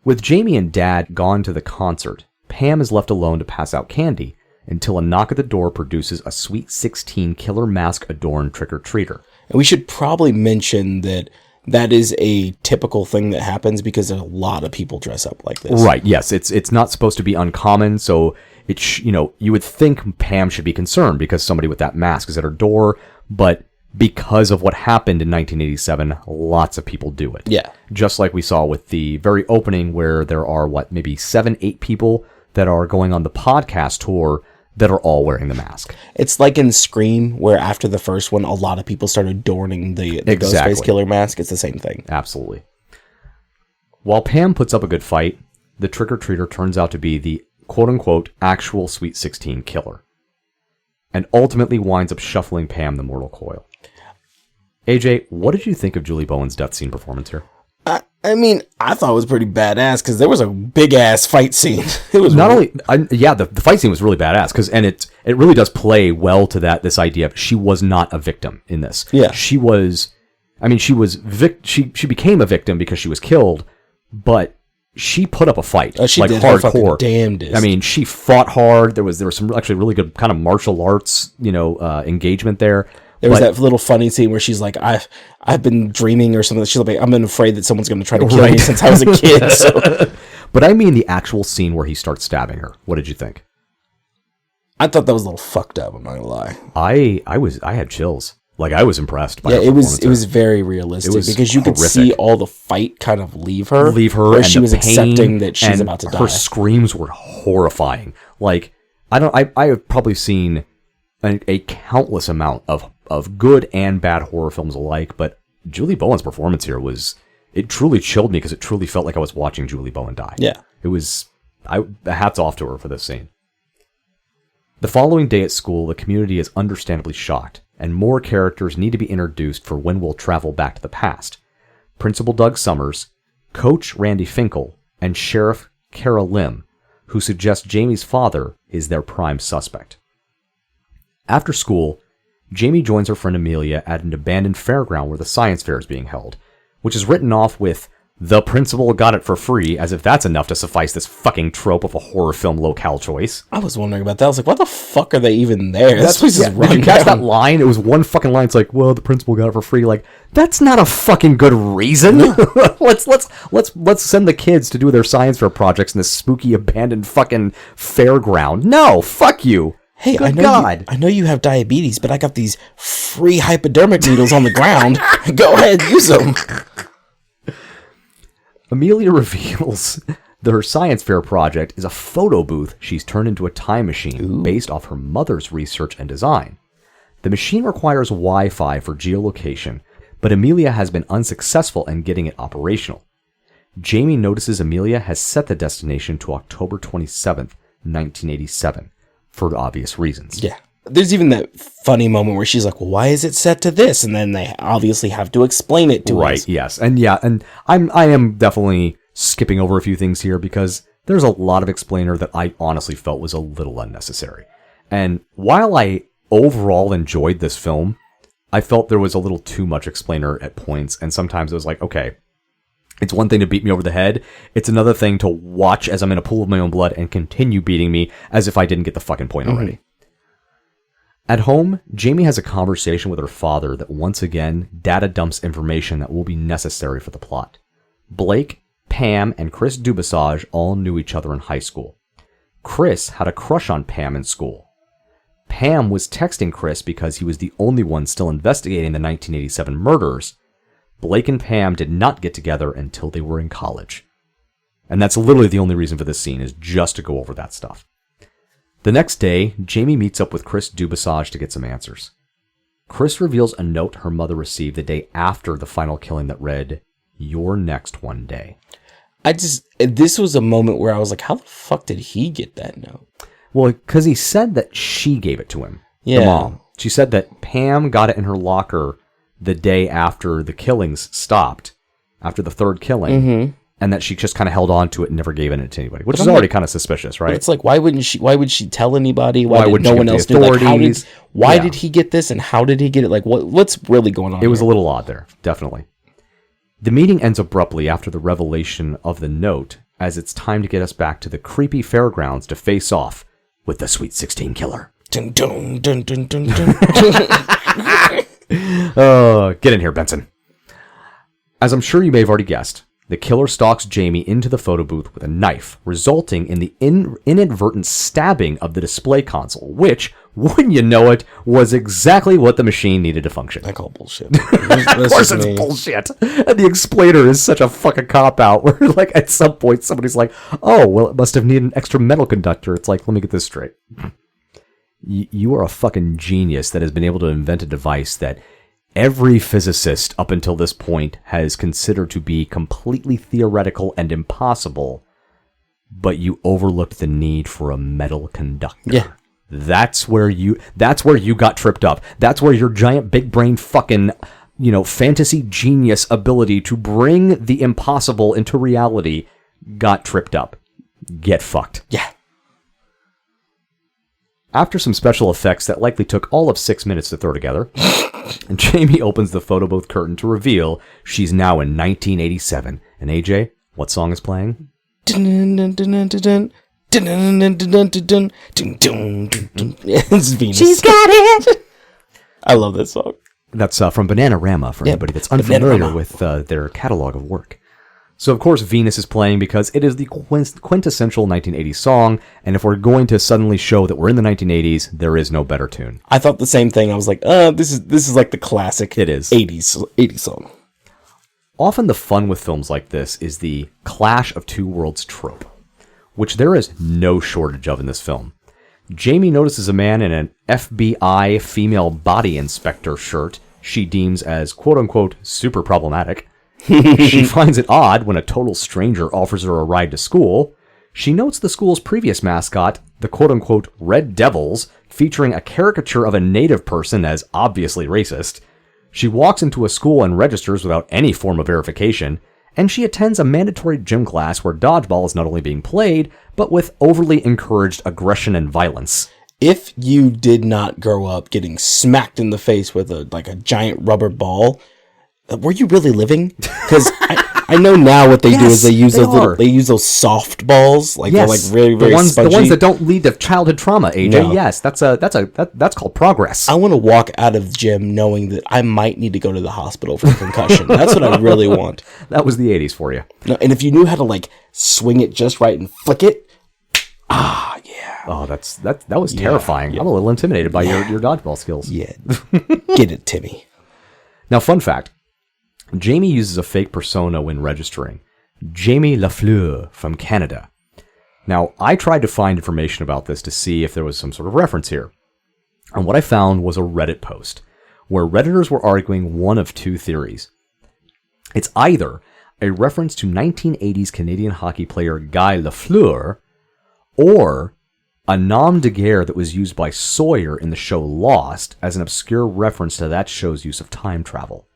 With Jamie and Dad gone to the concert, Pam is left alone to pass out candy until a knock at the door produces a Sweet 16 Killer mask-adorned trick-or-treater. And we should probably mention that is a typical thing that happens because a lot of people dress up like this. Right, yes. It's not supposed to be uncommon, so you would think Pam should be concerned because somebody with that mask is at her door, but because of what happened in 1987, lots of people do it. Yeah. Just like we saw with the very opening where there are, maybe 7-8 people that are going on the podcast tour that are all wearing the mask. It's like in Scream, where after the first one, a lot of people started adorning the Ghostface Killer mask. It's the same thing. Absolutely. While Pam puts up a good fight, the trick-or-treater turns out to be the quote-unquote actual Sweet 16 killer, and ultimately winds up shuffling Pam the mortal coil. AJ, what did you think of Julie Bowen's death scene performance here? I mean, I thought it was pretty badass because there was a big ass fight scene. It was not only, the fight scene was really badass and it really does play well to this idea of she was not a victim in this. Yeah, she became a victim because she was killed, but she put up a fight. She did hardcore. Damnedest. I mean, she fought hard. There was some actually really good kind of martial arts, engagement there. There was that little funny scene where she's like, I've been dreaming or something. She's like, I've been afraid that someone's going to try to kill me since I was a kid. So. But I mean the actual scene where he starts stabbing her. What did you think? I thought that was a little fucked up, I'm not gonna lie. I had chills. Like, I was impressed by it was very realistic because you could see all the fight kind of leave her where she was accepting that she's about to die. Her screams were horrifying. Like, I have probably seen a countless amount of good and bad horror films alike, but Julie Bowen's performance here it truly chilled me because it truly felt like I was watching Julie Bowen die. Yeah. It was, hats off to her for this scene. The following day at school, the community is understandably shocked, and more characters need to be introduced for when we'll travel back to the past. Principal Doug Summers, Coach Randy Finkel, and Sheriff Kara Lim, who suggest Jamie's father is their prime suspect. After school, Jamie joins her friend Amelia at an abandoned fairground where the science fair is being held, which is written off with, "The principal got it for free," as if that's enough to suffice this fucking trope of a horror film locale choice. I was wondering about that. I was like, what the fuck are they even there? This place is Did you catch that line? It was one fucking line. It's like, well, the principal got it for free. Like, that's not a fucking good reason. No. let's send the kids to do their science fair projects in this spooky abandoned fucking fairground. No, fuck you. Hey, I know you have diabetes, but I got these free hypodermic needles on the ground. Go ahead, use them. Amelia reveals that her science fair project is a photo booth she's turned into a time machine based off her mother's research and design. The machine requires Wi-Fi for geolocation, but Amelia has been unsuccessful in getting it operational. Jamie notices Amelia has set the destination to October 27th, 1987. For obvious reasons. Yeah. There's even that funny moment where she's like, well, why is it set to this? And then they obviously have to explain it to us. Right, yes. And I am definitely skipping over a few things here because there's a lot of explainer that I honestly felt was a little unnecessary. And while I overall enjoyed this film, I felt there was a little too much explainer at points, and sometimes it was like, okay, it's one thing to beat me over the head. It's another thing to watch as I'm in a pool of my own blood and continue beating me as if I didn't get the fucking point already. At home, Jamie has a conversation with her father that once again data dumps information that will be necessary for the plot. Blake, Pam, and Chris Dubasage all knew each other in high school. Chris had a crush on Pam in school. Pam was texting Chris because he was the only one still investigating the 1987 murders. Blake and Pam did not get together until they were in college. And that's literally the only reason for this scene, is just to go over that stuff. The next day, Jamie meets up with Chris Dubasage to get some answers. Chris reveals a note her mother received the day after the final killing that read, "You're next one day." This was a moment where I was like, how the fuck did he get that note? Well, because he said that she gave it to him. Yeah. The mom. She said that Pam got it in her locker the day after the killings stopped, after the third killing, and that she just kind of held on to it and never gave it to anybody, which is already kind of suspicious, right? But it's like, why would she tell anybody? Why would no one else know? Like, why did he get this, and how did he get it? Like, what's really going on? It was a little odd there, definitely. The meeting ends abruptly after the revelation of the note, as it's time to get us back to the creepy fairgrounds to face off with the Sweet 16 killer. Dun, dun, dun, dun, dun, dun. Get in here, Benson. As I'm sure you may have already guessed, the killer stalks Jamie into the photo booth with a knife, resulting in the inadvertent stabbing of the display console, which wouldn't you know it, was exactly what the machine needed to function. I call bullshit. Of course it's bullshit. And the explainer is such a fucking cop-out where, like, at some point somebody's like, oh, well, it must have needed an extra metal conductor. It's like, let me get this straight. You are a fucking genius that has been able to invent a device that every physicist up until this point has considered to be completely theoretical and impossible, but you overlooked the need for a metal conductor. Yeah. That's where you got tripped up. That's where your giant big brain fucking, fantasy genius ability to bring the impossible into reality got tripped up. Get fucked. Yeah. After some special effects that likely took all of 6 minutes to throw together, Jamie opens the photo booth curtain to reveal she's now in 1987. And AJ, what song is playing? It's Venus. She's got it! I love that song. That's from Bananarama, for anybody that's unfamiliar with their catalog of work. So, of course, Venus is playing because it is the quintessential 1980s song, and if we're going to suddenly show that we're in the 1980s, there is no better tune. I thought the same thing. I was like, this is like the classic It is. 80s song. Often the fun with films like this is the clash of two worlds trope, which there is no shortage of in this film. Jamie notices a man in an FBI female body inspector shirt she deems as quote-unquote super problematic. She finds it odd when a total stranger offers her a ride to school. She notes the school's previous mascot, the quote-unquote Red Devils, featuring a caricature of a native person as obviously racist. She walks into a school and registers without any form of verification, and she attends a mandatory gym class where dodgeball is not only being played, but with overly encouraged aggression and violence. If you did not grow up getting smacked in the face with a giant rubber ball, were you really living? Because I know now what they do is they use those soft balls, like they're like very very spongy. The ones that don't lead to childhood trauma. AJ, no. Yes, that's called progress. I want to walk out of the gym knowing that I might need to go to the hospital for a concussion. That's what I really want. That was the 80s for you. No, and if you knew how to like swing it just right and flick it, yeah. Oh, that was terrifying. Yeah. I'm a little intimidated by your dodgeball skills. Yeah, get it, Timmy. Now, fun fact. Jamie uses a fake persona when registering. Jamie Lafleur from Canada. Now, I tried to find information about this to see if there was some sort of reference here. And what I found was a Reddit post, where Redditors were arguing one of two theories. It's either a reference to 1980s Canadian hockey player Guy Lafleur, or a nom de guerre that was used by Sawyer in the show Lost as an obscure reference to that show's use of time travel.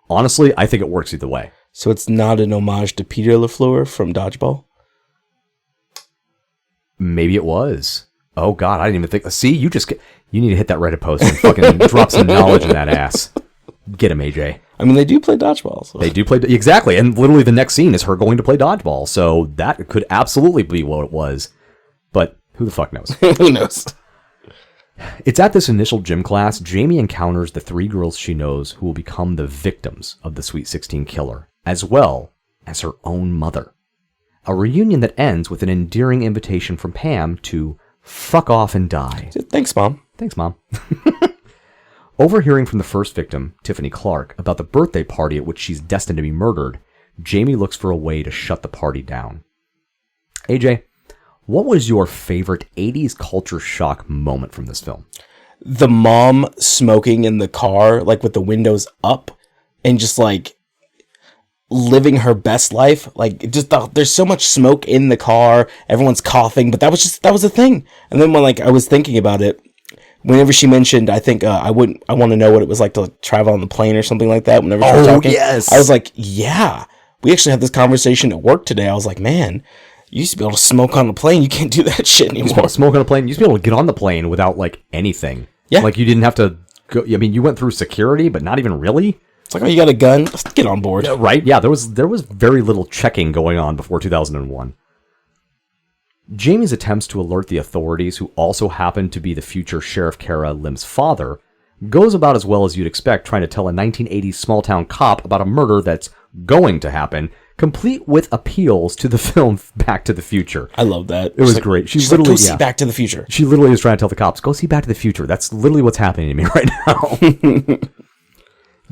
Honestly, I think it works either way. So it's not an homage to Peter Lafleur from Dodgeball? Maybe it was. Oh, God, I didn't even think... See, you need to hit that Reddit post and fucking drop some knowledge in that ass. Get him, AJ. I mean, they do play dodgeball. So. They do play... Exactly, and literally the next scene is her going to play dodgeball, so that could absolutely be what it was. But who the fuck knows? Who knows? It's at this initial gym class, Jamie encounters the three girls she knows who will become the victims of the Sweet 16 killer, as well as her own mother. A reunion that ends with an endearing invitation from Pam to fuck off and die. Thanks, Mom. Thanks, Mom. Overhearing from the first victim, Tiffany Clark, about the birthday party at which she's destined to be murdered, Jamie looks for a way to shut the party down. AJ, what was your favorite 80s culture shock moment from this film? The mom smoking in the car, like with the windows up, and just like living her best life. Like there's so much smoke in the car, everyone's coughing, but that was a thing. And then when I was thinking about it, whenever she mentioned, I think I want to know what it was like to travel on the plane or something like that. Whenever she was talking, yes. I was like, yeah. We actually had this conversation at work today. I was like, man. You used to be able to smoke on the plane. You can't do that shit anymore. You used to be able to smoke on a plane. You used to be able to get on the plane without, anything. Yeah. Like, you didn't have to go... I mean, you went through security, but not even really. It's like, oh, you got a gun? Let's get on board. Yeah, right? Yeah, there was very little checking going on before 2001. Jamie's attempts to alert the authorities, who also happen to be the future Sheriff Kara Lim's father, goes about as well as you'd expect trying to tell a 1980s small-town cop about a murder that's going to happen complete with appeals to the film Back to the Future. I love that. It was great. She's literally like, go see Back to the Future. She literally is trying to tell the cops, go see Back to the Future. That's literally what's happening to me right now.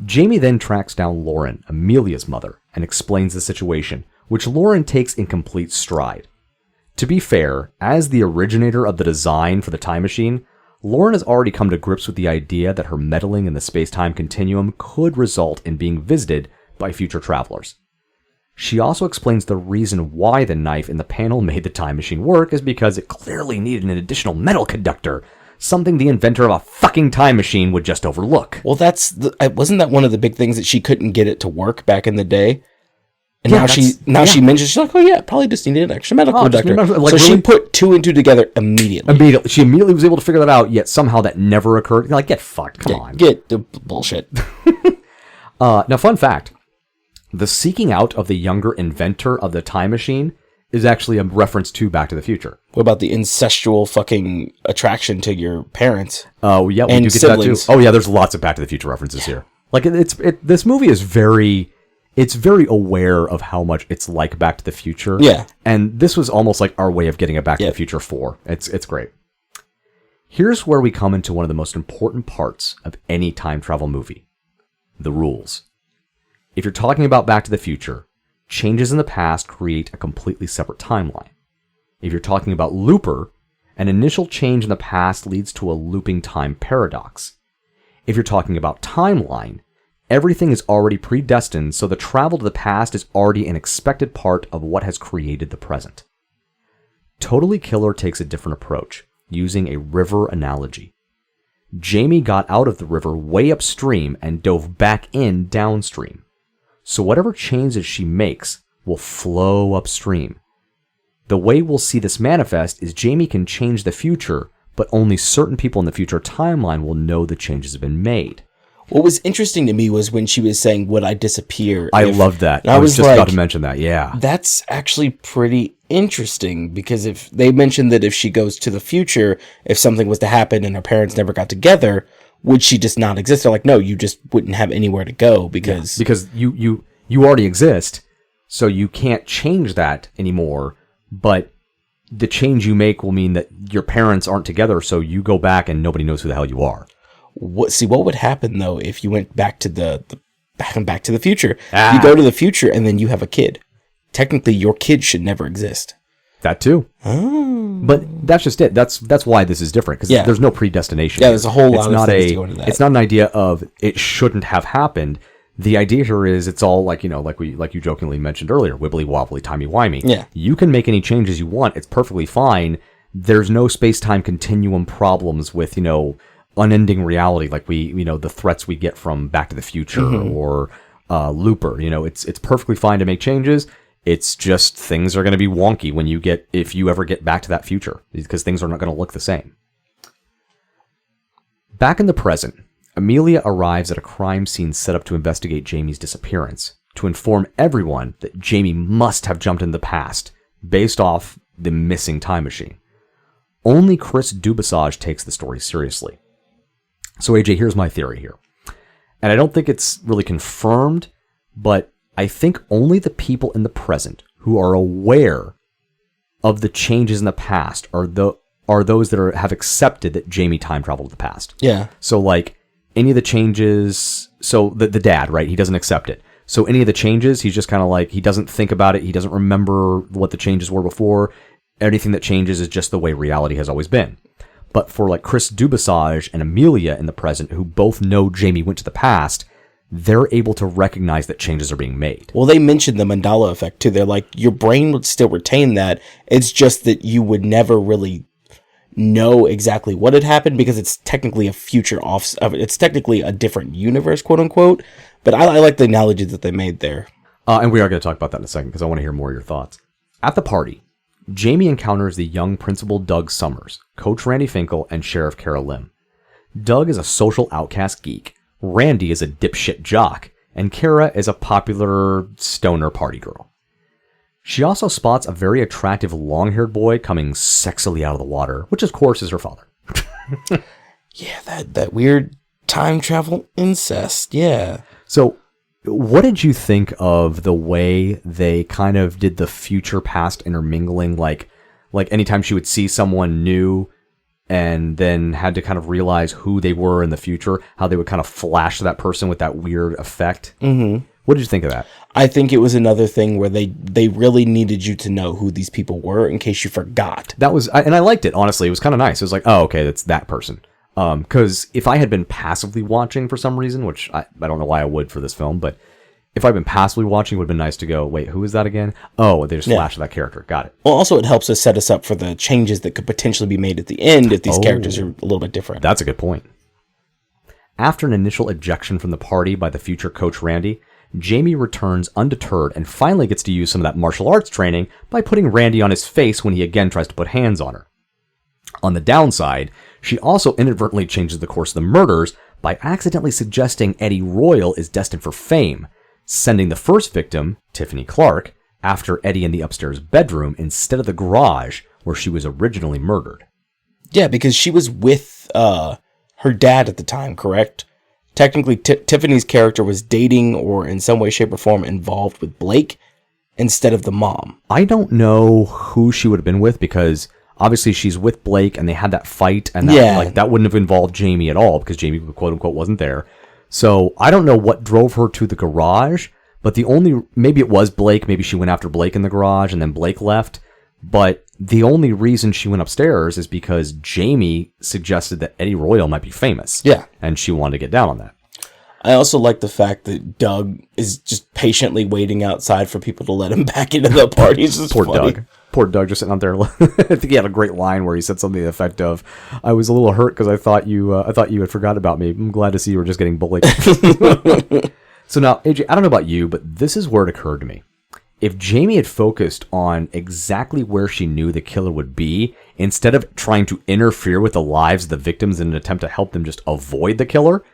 Jamie then tracks down Lauren, Amelia's mother, and explains the situation, which Lauren takes in complete stride. To be fair, as the originator of the design for the time machine, Lauren has already come to grips with the idea that her meddling in the space-time continuum could result in being visited by future travelers. She also explains the reason why the knife in the panel made the time machine work is because it clearly needed an additional metal conductor, something the inventor of a fucking time machine would just overlook. Well, wasn't that one of the big things that she couldn't get it to work back in the day? And now she mentions, she's like, oh yeah, probably just needed an extra metal conductor. So she put 2 and 2 together immediately. She immediately was able to figure that out, yet somehow that never occurred. Like, get fucked. Come on. Get the bullshit. Now, fun fact. The seeking out of the younger inventor of the time machine is actually a reference to Back to the Future. What about the incestual fucking attraction to your parents? Oh, yeah, we do get siblings. that too. Oh, yeah, there's lots of Back to the Future references here. Like, this movie is very aware of how much it's like Back to the Future. Yeah. And this was almost like our way of getting a Back to the Future 4. It's great. Here's where we come into one of the most important parts of any time travel movie. The rules. If you're talking about Back to the Future, changes in the past create a completely separate timeline. If you're talking about Looper, an initial change in the past leads to a looping time paradox. If you're talking about timeline, everything is already predestined, so the travel to the past is already an expected part of what has created the present. Totally Killer takes a different approach, using a river analogy. Jamie got out of the river way upstream and dove back in downstream. So whatever changes she makes will flow upstream. The way we'll see this manifest is Jamie can change the future, but only certain people in the future timeline will know the changes have been made. What was interesting to me was when she was saying, would I disappear? I loved that. I was just about to mention that, yeah. That's actually pretty interesting, because if they mentioned that if she goes to the future, if something was to happen and her parents never got together, would she just not exist? They're like, no, you just wouldn't have anywhere to go because... Yeah, because you already exist, so you can't change that anymore, but the change you make will mean that your parents aren't together, so you go back and nobody knows who the hell you are. What would happen though if you went back to the Back to the Future? You go to the future and then you have a kid. Technically, your kid should never exist. That too. Oh. But that's just it. That's why this is different, because there's no predestination. Yeah, there's a whole lot of things to go into that. It's not an idea of it shouldn't have happened. The idea here is it's all like, like you jokingly mentioned earlier, wibbly wobbly, timey wimey. Yeah. You can make any changes you want. It's perfectly fine. There's no space-time continuum problems with, unending reality, like the threats we get from Back to the Future or Looper. It's perfectly fine to make changes. It's just things are going to be wonky if you ever get back to that future, because things are not going to look the same. Back in the present, Amelia arrives at a crime scene set up to investigate Jamie's disappearance, to inform everyone that Jamie must have jumped in the past, based off the missing time machine. Only Chris Dubasage takes the story seriously. So AJ, here's my theory here. And I don't think it's really confirmed, but I think only the people in the present who are aware of the changes in the past are those that have accepted that Jamie time traveled to the past. Yeah. So like any of the changes, so the dad, right? He doesn't accept it. So any of the changes, he's just kind of like, he doesn't think about it. He doesn't remember what the changes were before. Anything that changes is just the way reality has always been. But for like Chris Dubasage and Amelia in the present, who both know Jamie went to the past, they're able to recognize that changes are being made. Well, they mentioned the Mandela effect too. They're like, your brain would still retain that. It's just that you would never really know exactly what had happened because it's technically a future it's technically a different universe, quote unquote. But I like the analogy that they made there. And we are going to talk about that in a second because I want to hear more of your thoughts. At the party, Jamie encounters the young Principal Doug Summers, Coach Randy Finkel, and Sheriff Kara Lim. Doug is a social outcast geek, Randy is a dipshit jock, and Kara is a popular stoner party girl. She also spots a very attractive long-haired boy coming sexily out of the water, which of course is her father. Yeah, that weird time travel incest, yeah. So, What did you think of the way they kind of did the future past intermingling? Like anytime she would see someone new and then had to kind of realize who they were in the future, how they would kind of flash that person with that weird effect. Mm-hmm. What did you think of that? I think it was another thing where they really needed you to know who these people were in case you forgot. And I liked it, honestly. It was kind of nice. It was like, oh, okay, that's that person. Because if I had been passively watching for some reason, which I don't know why I would for this film, but if I'd been passively watching, it would have been nice to go, wait, who is that again? Oh, they just flashed that character. Got it. Well, also, it helps us set us up for the changes that could potentially be made at the end if these characters are a little bit different. That's a good point. After an initial ejection from the party by the future coach Randy, Jamie returns undeterred and finally gets to use some of that martial arts training by putting Randy on his face when he again tries to put hands on her. On the downside, she also inadvertently changes the course of the murders by accidentally suggesting Eddie Royal is destined for fame, sending the first victim, Tiffany Clark, after Eddie in the upstairs bedroom instead of the garage where she was originally murdered. Yeah, because she was with her dad at the time, correct? Technically, Tiffany's character was dating or in some way, shape, or form involved with Blake instead of the mom. I don't know who she would have been with because obviously she's with Blake and they had that fight and that wouldn't have involved Jamie at all because Jamie, quote unquote, wasn't there. So I don't know what drove her to the garage, but maybe it was Blake. Maybe she went after Blake in the garage and then Blake left. But the only reason she went upstairs is because Jamie suggested that Eddie Royal might be famous. Yeah. And she wanted to get down on that. I also like the fact that Doug is just patiently waiting outside for people to let him back into the party. It's just funny. Poor Doug just sitting out there. I think he had a great line where he said something to the effect of, I was a little hurt because I thought you had forgot about me. I'm glad to see you were just getting bullied. So now, AJ, I don't know about you, but this is where it occurred to me. If Jamie had focused on exactly where she knew the killer would be, instead of trying to interfere with the lives of the victims in an attempt to help them just avoid the killer,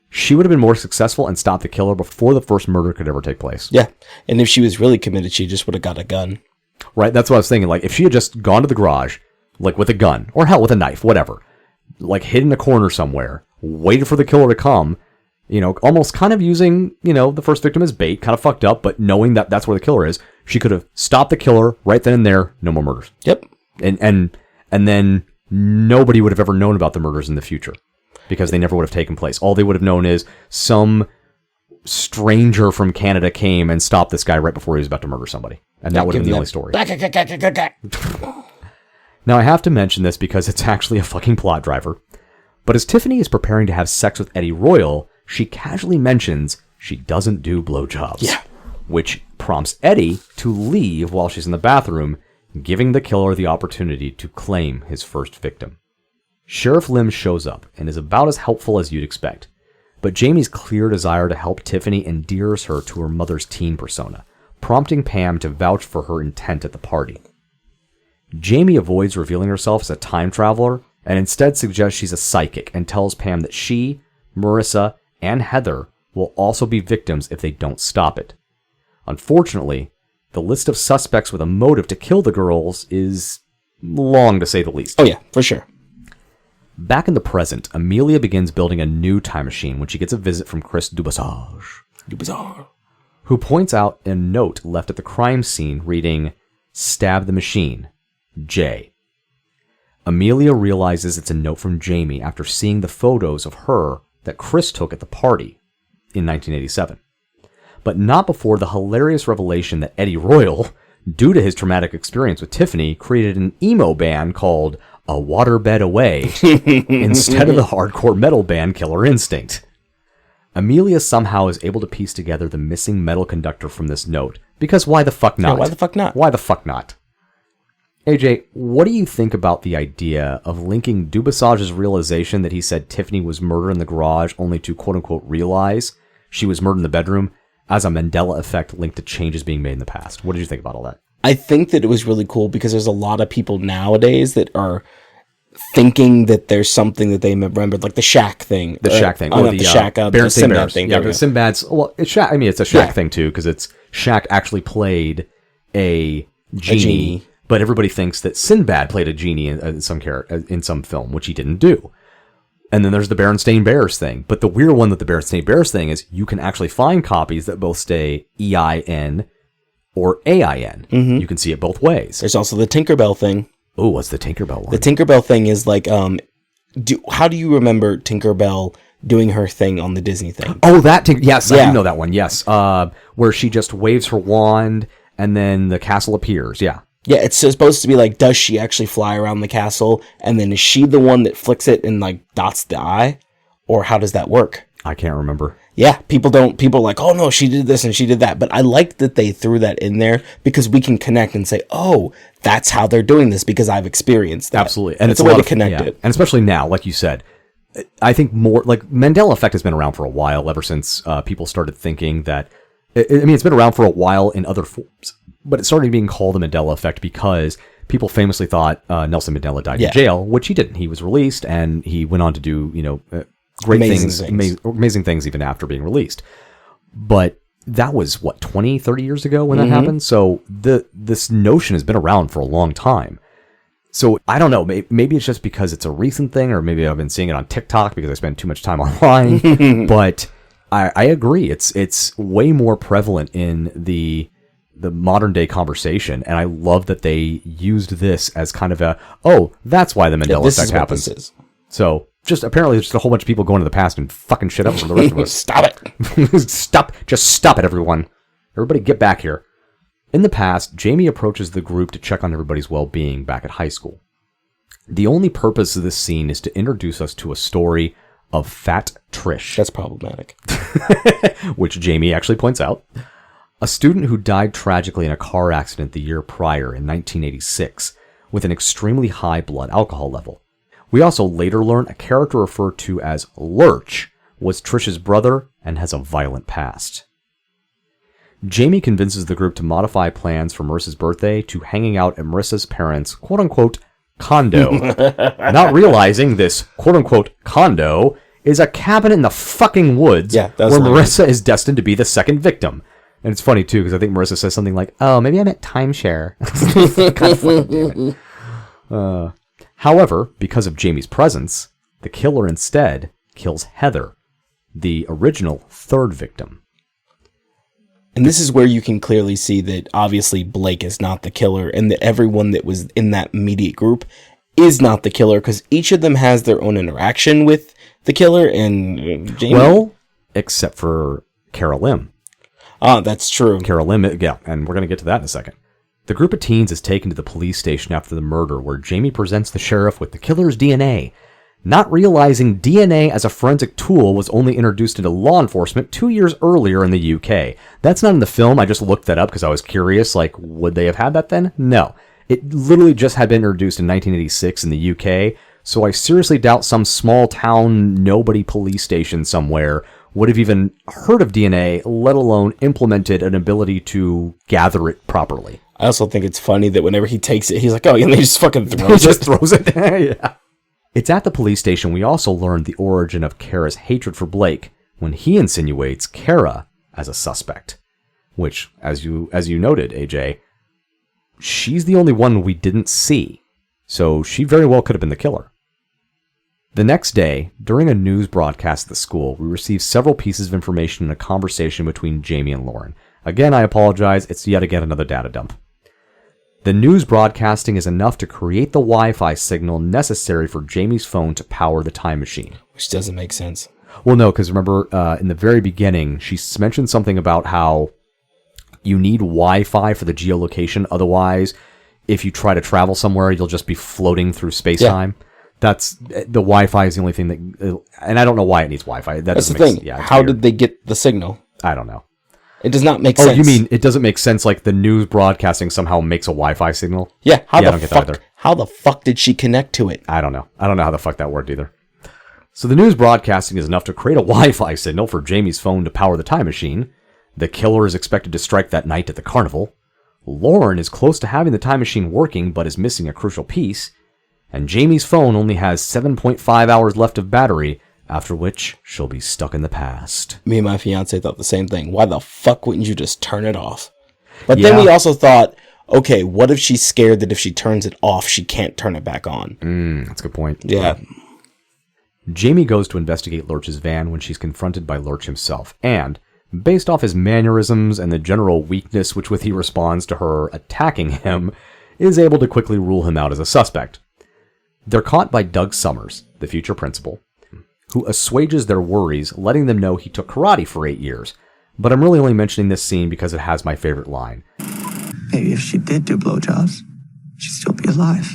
she would have been more successful and stopped the killer before the first murder could ever take place. Yeah, and if she was really committed, she just would have got a gun. Right, that's what I was thinking. Like, if she had just gone to the garage, like with a gun, or hell, with a knife, whatever, like hid in a corner somewhere, waited for the killer to come, almost kind of using, the first victim as bait, kind of fucked up, but knowing that that's where the killer is, she could have stopped the killer right then and there, no more murders. Yep. And then nobody would have ever known about the murders in the future because they never would have taken place. All they would have known is some stranger from Canada came and stopped this guy right before he was about to murder somebody. And that would have been the only story. Now, I have to mention this because it's actually a fucking plot driver. But as Tiffany is preparing to have sex with Eddie Royal, she casually mentions she doesn't do blowjobs. Yeah. Which prompts Eddie to leave while she's in the bathroom, giving the killer the opportunity to claim his first victim. Sheriff Lim shows up and is about as helpful as you'd expect. But Jamie's clear desire to help Tiffany endears her to her mother's teen persona, prompting Pam to vouch for her intent at the party. Jamie avoids revealing herself as a time traveler and instead suggests she's a psychic and tells Pam that she, Marissa, and Heather will also be victims if they don't stop it. Unfortunately, the list of suspects with a motive to kill the girls is long, to say the least. Oh yeah, for sure. Back in the present, Amelia begins building a new time machine when she gets a visit from Chris Dubassage, who points out a note left at the crime scene reading, "Stab the machine, J." Amelia realizes it's a note from Jamie after seeing the photos of her that Chris took at the party in 1987. But not before the hilarious revelation that Eddie Royal, due to his traumatic experience with Tiffany, created an emo band called A Waterbed Away instead of the hardcore metal band Killer Instinct. Amelia somehow is able to piece together the missing metal conductor from this note, because why the fuck not? Yeah, why the fuck not? Why the fuck not? AJ, what do you think about the idea of linking Dubassage's realization that he said Tiffany was murdered in the garage only to quote-unquote realize she was murdered in the bedroom as a Mandela effect linked to changes being made in the past? What did you think about all that? I think that it was really cool because there's a lot of people nowadays that are thinking that there's something that they remembered, like the Shaq thing. The Shaq thing. Or the Shaq, the Sinbad thing. Yeah, the Sinbad's... Well, it's Shaq. I mean, it's a Shaq thing, too, because it's Shaq actually played a genie. But everybody thinks that Sinbad played a genie in some film, which he didn't do. And then there's the Berenstain Bears thing. But the weird one with the Berenstain Bears thing is you can actually find copies that both say EIN or AIN. Mm-hmm. You can see it both ways. There's also the Tinkerbell thing. Oh, what's the Tinkerbell one? The Tinkerbell thing is like, how do you remember Tinkerbell doing her thing on the Disney thing? Oh, yes, I do know that one, yes. Where she just waves her wand and then the castle appears, yeah. Yeah, it's supposed to be like, does she actually fly around the castle? And then is she the one that flicks it and like dots the eye? Or how does that work? I can't remember. Yeah, people are like, oh no, she did this and she did that. But I like that they threw that in there because we can connect and say, oh, that's how they're doing this because I've experienced that. Absolutely. And it's a way to connect it. And especially now, like you said, I think more like Mandela effect has been around for a while, ever since people started thinking that, it's been around for a while in other forms. But it started being called the Mandela effect because people famously thought Nelson Mandela died in jail, which he didn't. He was released and he went on to do, great amazing things even after being released. But that was 20, 30 years ago when that happened. So this notion has been around for a long time. So I don't know, maybe it's just because it's a recent thing, or maybe I've been seeing it on TikTok because I spend too much time online. But I agree. It's way more prevalent in the modern day conversation, and I love that they used this as kind of that's why the Mandela effect happens. So apparently just a whole bunch of people going to the past and fucking shit up for the rest of us. Stop it. Stop it, everyone. Everybody get back here. In the past, Jamie approaches the group to check on everybody's well-being back at high school. The only purpose of this scene is to introduce us to a story of Fat Trish. That's problematic. Which Jamie actually points out. A student who died tragically in a car accident the year prior in 1986 with an extremely high blood alcohol level. We also later learn a character referred to as Lurch was Trish's brother and has a violent past. Jamie convinces the group to modify plans for Marissa's birthday to hanging out at Marissa's parents' quote-unquote condo, not realizing this quote-unquote condo is a cabin in the fucking woods where Marissa is destined to be the second victim. And it's funny, too, because I think Marissa says something like, oh, maybe I meant timeshare. God fucking damn it. However, because of Jamie's presence, the killer instead kills Heather, the original third victim. And this is where you can clearly see that obviously Blake is not the killer, and that everyone that was in that immediate group is not the killer, because each of them has their own interaction with the killer and Jamie. Well, except for Cara Lim. Ah, that's true. Cara Lim, yeah, and we're going to get to that in a second. The group of teens is taken to the police station after the murder, where Jamie presents the sheriff with the killer's DNA, not realizing DNA as a forensic tool was only introduced into law enforcement 2 years earlier in the UK. That's not in the film. I just looked that up because I was curious, like, would they have had that then? No. It literally just had been introduced in 1986 in the UK, so I seriously doubt some small town nobody police station somewhere would have even heard of DNA, let alone implemented an ability to gather it properly. I also think it's funny that whenever he takes it, he's like, oh, and he just fucking throws it. Just throws it. Yeah. It's at the police station we also learned the origin of Kara's hatred for Blake when he insinuates Kara as a suspect. Which, as you noted, AJ, she's the only one we didn't see. So she very well could have been the killer. The next day, during a news broadcast at the school, we received several pieces of information in a conversation between Jamie and Lauren. Again, I apologize, it's yet again another data dump. The news broadcasting is enough to create the Wi-Fi signal necessary for Jamie's phone to power the time machine. Which doesn't make sense. Well, no, because remember, in the very beginning, she mentioned something about how you need Wi-Fi for the geolocation, otherwise, if you try to travel somewhere, you'll just be floating through space-time. Yeah. That's the Wi-Fi is the only thing that, and I don't know why it needs Wi-Fi. That's the thing. Yeah, how did they get the signal? I don't know. It does not make sense. Oh, you mean it doesn't make sense? Like the news broadcasting somehow makes a Wi-Fi signal? Yeah. I don't get that either. How the fuck did she connect to it? I don't know. I don't know how the fuck that worked either. So the news broadcasting is enough to create a Wi-Fi signal for Jamie's phone to power the time machine. The killer is expected to strike that night at the carnival. Lauren is close to having the time machine working, but is missing a crucial piece. And Jamie's phone only has 7.5 hours left of battery, after which she'll be stuck in the past. Me and my fiance thought the same thing. Why the fuck wouldn't you just turn it off? But then we also thought, okay, what if she's scared that if she turns it off, she can't turn it back on? That's a good point. Yeah. Jamie goes to investigate Lurch's van when she's confronted by Lurch himself, and, based off his mannerisms and the general weakness with which he responds to her attacking him, is able to quickly rule him out as a suspect. They're caught by Doug Summers, the future principal, who assuages their worries, letting them know he took karate for 8 years. But I'm really only mentioning this scene because it has my favorite line. Maybe if she did do blowjobs, she'd still be alive.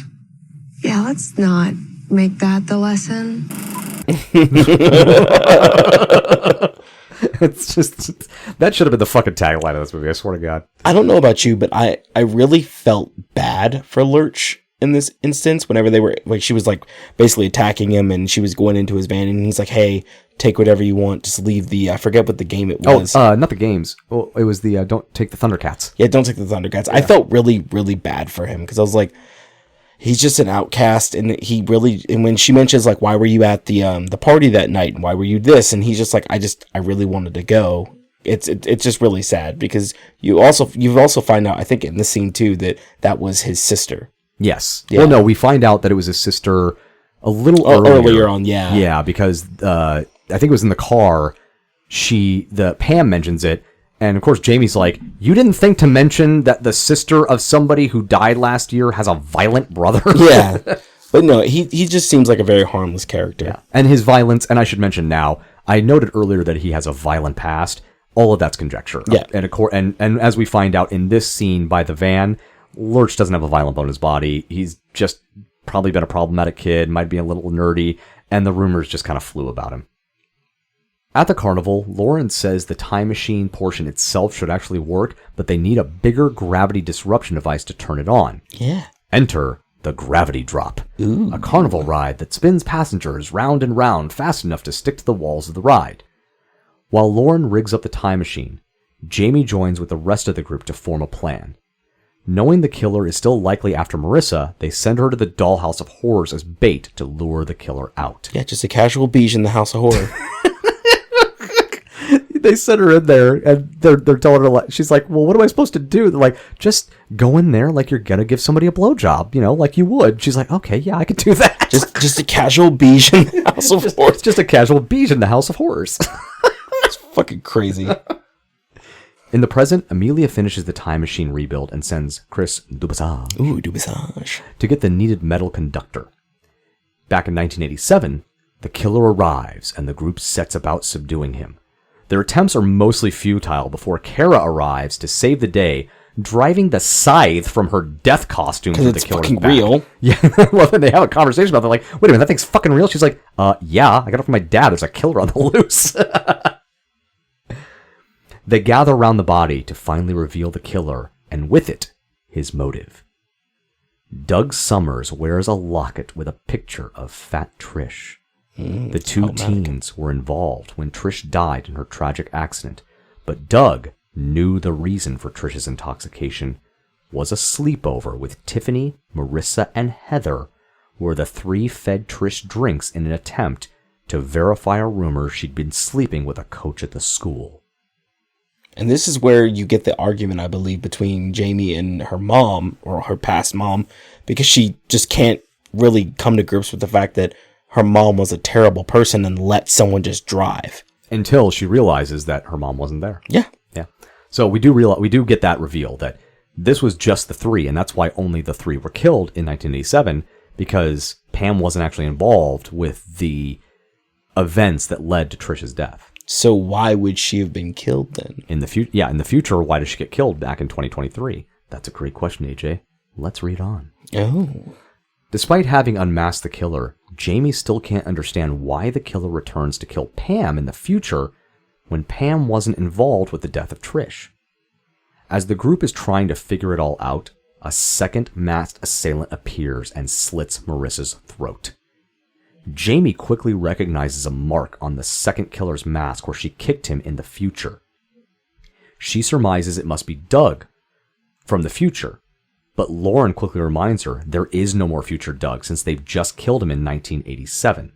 Yeah, let's not make that the lesson. It's just, that should have been the fucking tagline of this movie, I swear to God. I don't know about you, but I really felt bad for Lurch in this instance whenever they were, like, she was, like, basically attacking him and she was going into his van and he's like, hey, take whatever you want, just leave the, I forget what the game it was. Not the games. Well, it was the, don't take the Thundercats. Yeah, don't take the Thundercats. Yeah. I felt really, really bad for him because I was like, he's just an outcast, and and when she mentions, like, why were you at the party that night, and why were you this, and he's just like, I really wanted to go. It's just really sad because you also find out, I think in this scene too, that was his sister. Yes. Yeah. Well, no, we find out that it was his sister a little earlier on. Yeah. Yeah, because I think it was in the car. Pam mentions it. And, of course, Jamie's like, you didn't think to mention that the sister of somebody who died last year has a violent brother? Yeah. But no, he just seems like a very harmless character. Yeah. And his violence, and I should mention now, I noted earlier that he has a violent past. All of that's conjecture. Yeah. And as we find out in this scene by the van, Lurch doesn't have a violent bone in his body. He's just probably been a problematic kid, might be a little nerdy, and the rumors just kind of flew about him. At the carnival, Lauren says the time machine portion itself should actually work, but they need a bigger gravity disruption device to turn it on. Yeah. Enter the gravity drop, Ooh. a carnival ride that spins passengers round and round fast enough to stick to the walls of the ride. While Lauren rigs up the time machine, Jamie joins with the rest of the group to form a plan. Knowing the killer is still likely after Marissa, they send her to the dollhouse of horrors as bait to lure the killer out. Yeah, just a casual beige in the house of horror. They sent her in there, and they're telling her, like, she's like, well, what am I supposed to do? They're like, just go in there like you're gonna give somebody a blowjob, like you would. She's like, okay, yeah, I could do that. Just a casual beige in the house of horrors. Just a casual beige in the house of horrors. It's fucking crazy. In the present, Amelia finishes the time machine rebuild and sends Chris Dubasage to get the needed metal conductor. Back in 1987, the killer arrives, and the group sets about subduing him. Their attempts are mostly futile before Kara arrives to save the day, driving the scythe from her death costume through the killer's fucking back. real. Yeah, well, then they have a conversation about it. They're like, wait a minute, that thing's fucking real? She's like, yeah, I got it from my dad. There's a killer on the loose. They gather around the body to finally reveal the killer, and with it, his motive. Doug Summers wears a locket with a picture of Fat Trish. The two teens were involved when Trish died in her tragic accident, but Doug knew the reason for Trish's intoxication was a sleepover with Tiffany, Marissa, and Heather, where the three fed Trish drinks in an attempt to verify a rumor she'd been sleeping with a coach at the school. And this is where you get the argument, I believe, between Jamie and her mom, or her past mom, because she just can't really come to grips with the fact that her mom was a terrible person and let someone just drive. Until she realizes that her mom wasn't there. Yeah. Yeah. So we do get that reveal that this was just the three, and that's why only the three were killed in 1987, because Pam wasn't actually involved with the events that led to Trish's death. So why would she have been killed then? In the future, why did she get killed back in 2023? That's a great question, AJ. Let's read on. Oh. Despite having unmasked the killer, Jamie still can't understand why the killer returns to kill Pam in the future when Pam wasn't involved with the death of Trish. As the group is trying to figure it all out, a second masked assailant appears and slits Marissa's throat. Jamie quickly recognizes a mark on the second killer's mask where she kicked him in the future. She surmises it must be Doug from the future, but Lauren quickly reminds her there is no more future Doug since they've just killed him in 1987.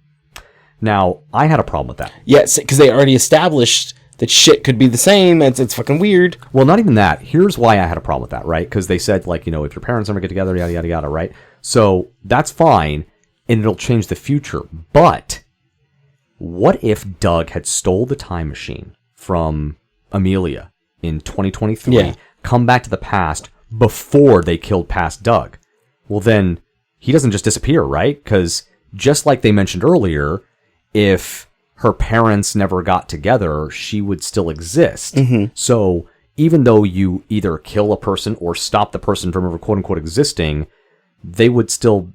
Now, I had a problem with that. Yes, because they already established that shit could be the same. It's fucking weird. Well, not even that. Here's why I had a problem with that, right? Because they said, like, if your parents ever get together, yada, yada, yada, right? So that's fine, and it'll change the future. But What if Doug had stole the time machine from Amelia in 2023, Yeah. come back to the past before they killed past Doug? Well, then he doesn't just disappear, right? Because just like they mentioned earlier, if her parents never got together, she would still exist. So even though you either kill a person or stop the person from ever quote unquote existing, they would still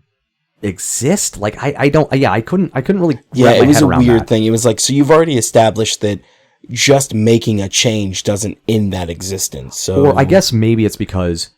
exist. Like I couldn't really wrap it my was head a around weird that. thing. It was like, so you've already established that just making a change doesn't end that existence. So, Or I guess maybe it's because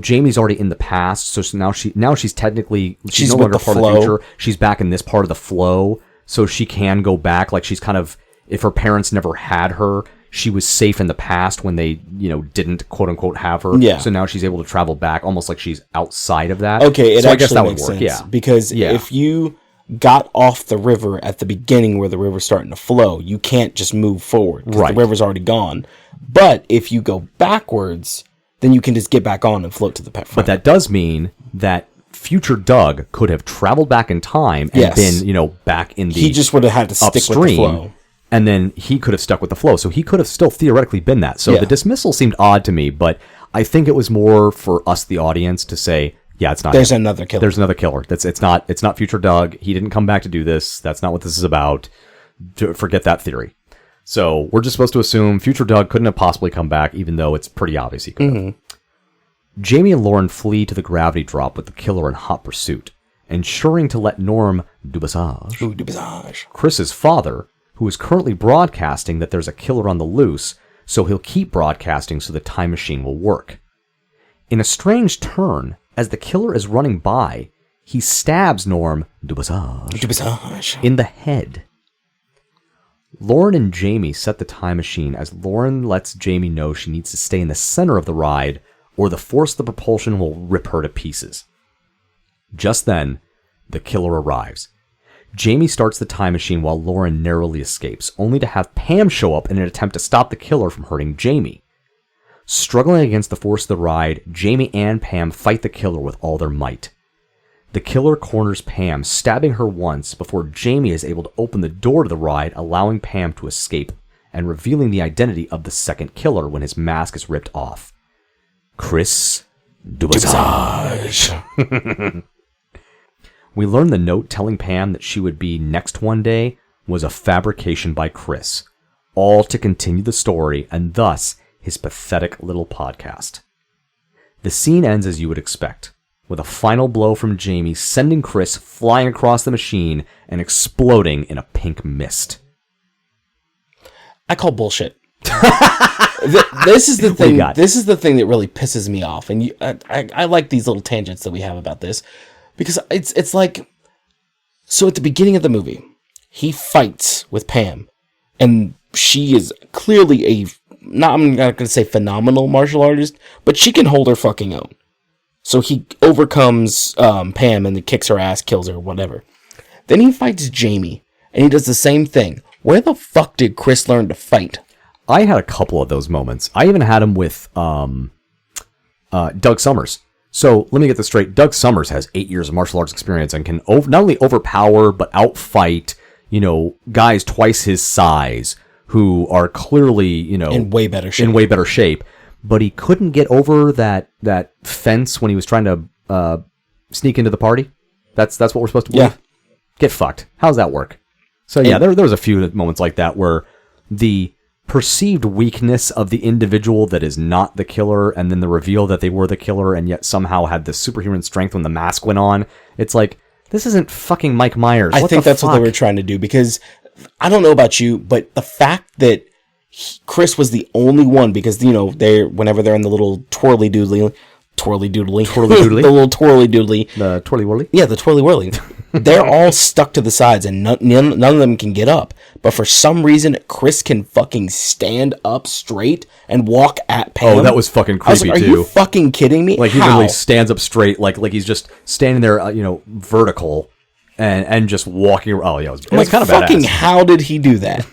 Jamie's already in the past, so now she's technically she's no with longer the part of the flow. future. She's back in this part of the flow, so she can go back. Like she's kind of, if her parents never had her, she was safe in the past when they didn't quote unquote have her. Yeah. So now she's able to travel back, almost like she's outside of that. Okay, it so actually I guess that would makes work. sense. Yeah. Because Yeah. if you got off the river at the beginning where the river's starting to flow, you can't just move forward because Right. the river's already gone. But if you go backwards, then you can just get back on and float to the front. But that does mean that future Doug could have traveled back in time and Yes. been, back in the he just would have had to stick with the upstream, flow. and then he could have stuck with the flow. So he could have still theoretically been that. So Yeah. the dismissal seemed odd to me, but I think it was more for us, the audience, to say, yeah, it's not There's him. another killer. There's another killer. It's not future Doug. He didn't come back to do this. That's not what this is about. Forget that theory. So we're just supposed to assume future Doug couldn't have possibly come back, even though it's pretty obvious he could have. Jamie and Lauren flee to the gravity drop with the killer in hot pursuit, ensuring to let Norm du passage. Ooh, du passage. Chris's father, who is currently broadcasting that there's a killer on the loose, so he'll keep broadcasting so the time machine will work. In a strange turn, as the killer is running by, he stabs Norm du passage Du passage. in the head. Lauren and Jamie set the time machine as Lauren lets Jamie know she needs to stay in the center of the ride, or the force of the propulsion will rip her to pieces. Just then, the killer arrives. Jamie starts the time machine while Lauren narrowly escapes, only to have Pam show up in an attempt to stop the killer from hurting Jamie. Struggling against the force of the ride, Jamie and Pam fight the killer with all their might. The killer corners Pam, stabbing her once before Jamie is able to open the door to the ride, allowing Pam to escape, and revealing the identity of the second killer when his mask is ripped off. Chris du passage. We learn the note telling Pam that she would be next one day was a fabrication by Chris, all to continue the story and thus his pathetic little podcast. The scene ends as you would expect, with a final blow from Jamie sending Chris flying across the machine and exploding in a pink mist. I call bullshit. This is the thing. got? This is the thing that really pisses me off, and I like these little tangents that we have about this because it's like, so at the beginning of the movie, he fights with Pam, and she is clearly I'm not going to say phenomenal martial artist, but she can hold her fucking own. So he overcomes Pam and then kicks her ass, kills her, whatever. Then he fights Jamie, and he does the same thing. Where the fuck did Chris learn to fight? I had a couple of those moments. I even had them with Doug Summers. So let me get this straight. Doug Summers has 8 years of martial arts experience and can not only overpower, but outfight, guys twice his size who are clearly, In way better shape. in way better shape. But he couldn't get over that fence when he was trying to sneak into the party. That's what we're supposed to believe. Yeah. Get fucked. How's that work? So yeah, there was a few moments like that where the perceived weakness of the individual that is not the killer, and then the reveal that they were the killer, and yet somehow had the superhuman strength when the mask went on. It's like, this isn't fucking Mike Myers. I What think the that's what fuck? they were trying to do, because I don't know about you, but the fact that Chris was the only one, because whenever they're in the little twirly doodly, the little twirly doodly, The twirly whirly. yeah, the twirly whirly, they're all stuck to the sides, and none of them can get up. But for some reason, Chris can fucking stand up straight and walk at Pam. Oh, that was fucking I was creepy like, are too. you fucking kidding me? Like he How? literally stands up straight, like he's just standing there, vertical, and just walking around. Oh yeah, it was kind of fucking badass. how did he do that?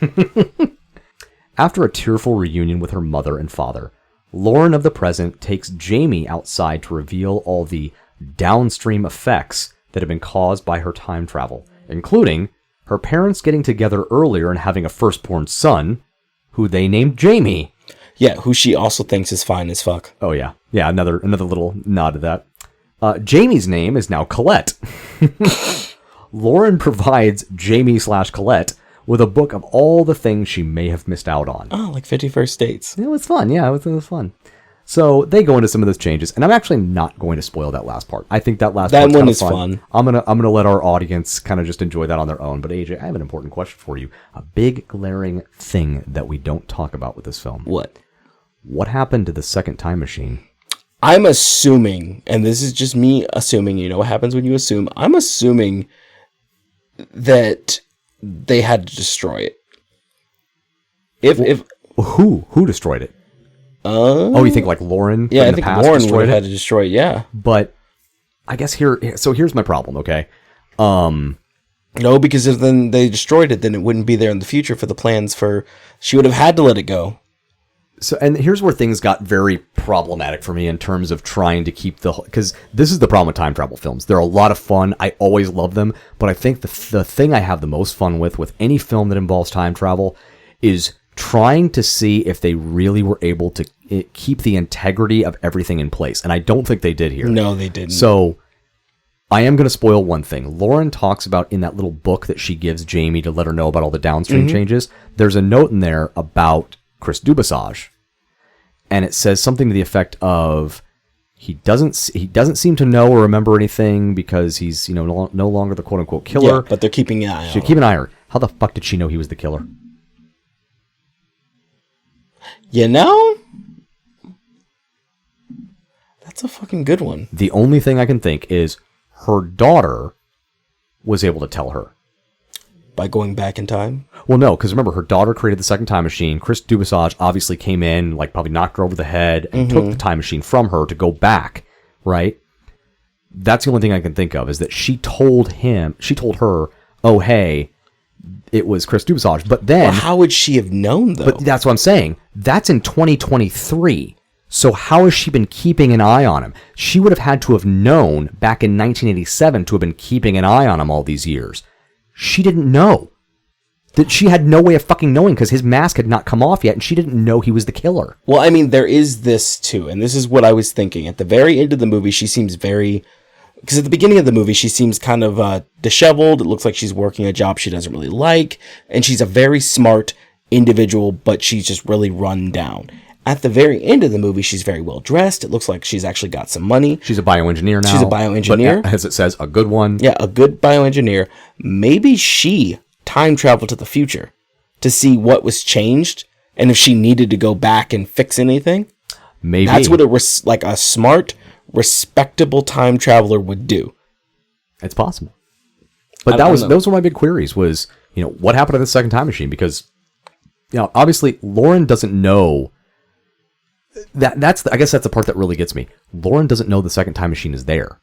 After a tearful reunion with her mother and father, Lauren of the present takes Jamie outside to reveal all the downstream effects that have been caused by her time travel, including her parents getting together earlier and having a firstborn son, who they named Jamie. Yeah, who she also thinks is fine as fuck. Oh, yeah. Yeah, another little nod to that. Jamie's name is now Colette. Lauren provides Jamie/Colette with a book of all the things she may have missed out on. Oh, like 51st Dates. It was fun. Yeah, it was fun. So they go into some of those changes, and I'm actually not going to spoil that last part. I think that last part one is fun. I'm gonna let our audience kind of just enjoy that on their own. But AJ, I have an important question for you. A big glaring thing that we don't talk about with this film. What? What happened to the second time machine? I'm assuming, and this is just me assuming, you know what happens when you assume. I'm assuming that they had to destroy it. If who destroyed it? You think like Lauren? Yeah, in I the think past Lauren destroyed would have it? had to destroy it, yeah. But I guess here's my problem, okay? No, because if then they destroyed it, then it wouldn't be there in the future for the plans for... She would have had to let it go. So, and here's where things got very problematic for me in terms of trying to keep because this is the problem with time travel films. They're a lot of fun. I always love them. But I think the thing I have the most fun with any film that involves time travel is trying to see if they really were able to keep the integrity of everything in place. And I don't think they did here. No, they didn't. So I am going to spoil one thing. Lauren talks about in that little book that she gives Jamie to let her know about all the downstream changes. There's a note in there about Chris Dubasage. And it says something to the effect of he doesn't seem to know or remember anything because he's no longer the quote unquote killer. Yeah, but they're keeping an eye on him. Keep an eye on her. How the fuck did she know he was the killer? You know? That's a fucking good one. The only thing I can think is her daughter was able to tell her. By going back in time? Well, no, because remember, her daughter created the second time machine. Chris Dubasage obviously came in, probably knocked her over the head and took the time machine from her to go back, right? That's the only thing I can think of, is that she told her, oh, hey, it was Chris Dubasage. But then... Well, how would she have known, though? But that's what I'm saying. That's in 2023. So how has she been keeping an eye on him? She would have had to have known back in 1987 to have been keeping an eye on him all these years. She didn't know. That she had no way of fucking knowing because his mask had not come off yet and she didn't know he was the killer. Well, I mean, there is this too, and this is what I was thinking. At the very end of the movie, she seems very... Because at the beginning of the movie, she seems kind of disheveled. It looks like she's working a job she doesn't really like. And she's a very smart individual, but she's just really run down. At the very end of the movie, she's very well dressed. It looks like she's actually got some money. She's a bioengineer now. She's a bioengineer. But as it says, a good one. Yeah, a good bioengineer. Maybe she time traveled to the future to see what was changed and if she needed to go back and fix anything. Maybe. That's what a smart, respectable time traveler would do. It's possible. But those were my big queries was, what happened to the second time machine? Because, obviously Lauren doesn't know... I guess that's the part that really gets me. Lauren doesn't know the second time machine is there.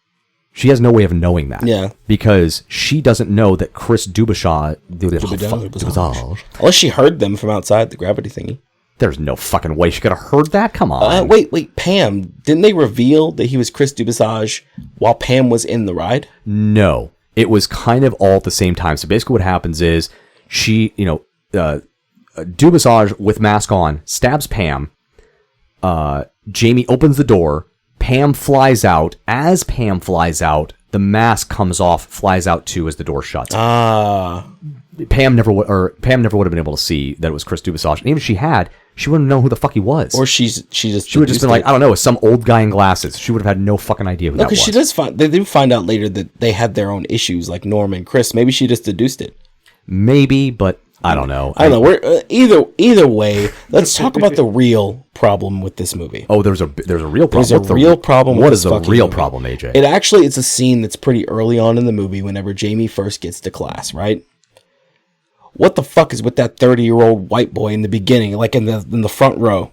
She has no way of knowing that. Yeah. Because she doesn't know that Chris Dubasage... Unless she heard them from outside the gravity thingy. There's no fucking way she could have heard that. Come on. Wait, Pam. Didn't they reveal that he was Chris Dubasage while Pam was in the ride? No. It was kind of all at the same time. So basically what happens is she, Dubasage with mask on stabs Pam. Jamie opens the door. Pam flies out. As Pam flies out, the mask comes off, flies out too as the door shuts. Pam never would have been able to see that it was Chris Dubasage. And even if she had, she wouldn't know who the fuck he was. Or she would have just been like, I don't know, it's some old guy in glasses. She would have had no fucking idea who that was. Because they do find out later that they had their own issues, like Norm and Chris. Maybe she just deduced it. Maybe, but I don't know. I don't know. We're either way. Let's talk about the real problem with this movie. Oh, there's a real problem. There's a real problem. What is the real problem, AJ? It's a scene that's pretty early on in the movie. Whenever Jamie first gets to class, right? What the fuck is with that 30-year-old white boy in the beginning, like in the front row?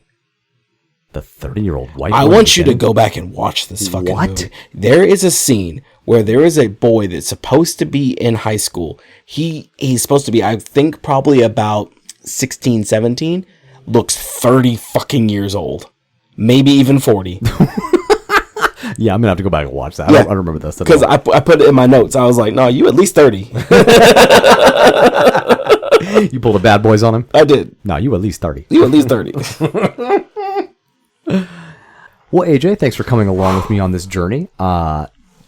The 30-year-old white boy. I want you to go back and watch this fucking movie. There is a scene where there is a boy that's supposed to be in high school. He's supposed to be, I think, probably about 16, 17. Looks 30 fucking years old. Maybe even 40. Yeah, I'm gonna have to go back and watch that. Yeah. I don't remember this Because I put it in my notes. I was like, no, you at least 30. You pulled a Bad Boys on him. I did. No, you at least 30. You at least 30. Well, AJ, thanks for coming along with me on this journey.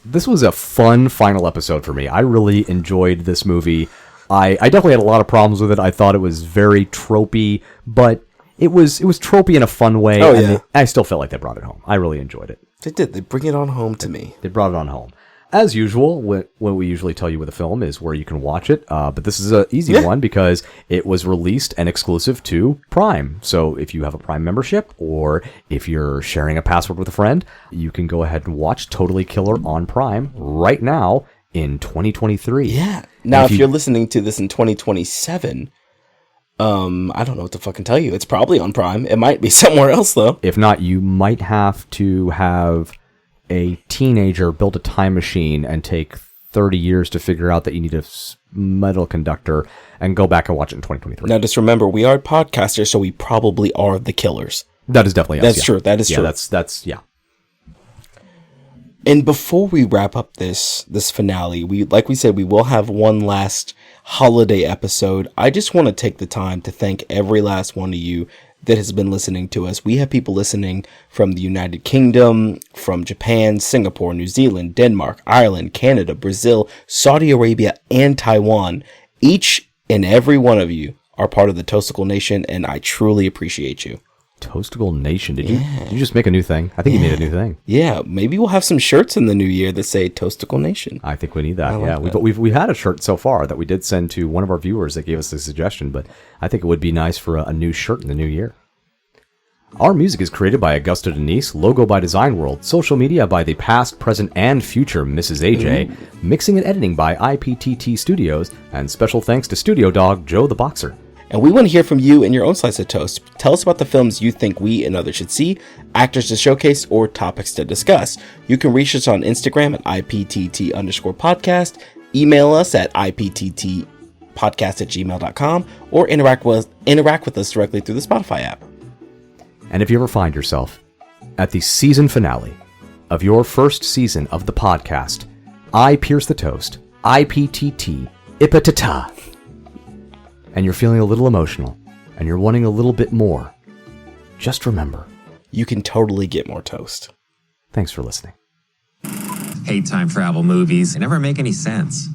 This was a fun final episode for me. I really enjoyed this movie. I definitely had a lot of problems with it. I thought it was very tropey, but it was tropey in a fun way. Oh, and yeah. I still felt like they brought it home. I really enjoyed it. They did. They bring it on home to me. They brought it on home. As usual, what we usually tell you with a film is where you can watch it. But this is an easy one because it was released and exclusive to Prime. So if you have a Prime membership or if you're sharing a password with a friend, you can go ahead and watch Totally Killer on Prime right now in 2023. Yeah. Now, if you're listening to this in 2027, I don't know what to fucking tell you. It's probably on Prime. It might be somewhere else, though. If not, you might have to have a teenager build a time machine and take 30 years to figure out that you need a metal conductor and go back and watch it in 2023. Now, just remember, we are podcasters, so we probably are the killers. That is definitely us. That's true. That is true. That's And before we wrap up this finale, like we said, we will have one last holiday episode. I just want to take the time to thank every last one of you that has been listening to us. We have people listening from the United Kingdom, from Japan, Singapore, New Zealand, Denmark, Ireland, Canada, Brazil, Saudi Arabia, and Taiwan. Each and every one of you are part of the Toasticle Nation, and I truly appreciate you. Toasticle Nation. Did you just make a new thing? I think you made a new thing. Yeah, maybe we'll have some shirts in the new year that say Toasticle Nation. I think we need that. like Yeah, that. we've had a shirt so far that we did send to one of our viewers that gave us a suggestion, but I think it would be nice for a new shirt in the new year. Our music is created by Augusta Denise, logo by Design World, social media by the past, present, and future Mrs. AJ, mixing and editing by IPTT Studios, and special thanks to studio dog Joe the Boxer. And we want to hear from you and your own slice of toast. Tell us about the films you think we and others should see, actors to showcase, or topics to discuss. You can reach us on Instagram at IPTT_podcast, email us at IPTTpodcast@gmail.com, or interact with us directly through the Spotify app. And if you ever find yourself at the season finale of your first season of the podcast, I Pierce the Toast, IPTT, Ipatata, and you're feeling a little emotional, and you're wanting a little bit more, just remember, You can totally get more toast. thanks for listening. Hate time travel movies. They never make any sense.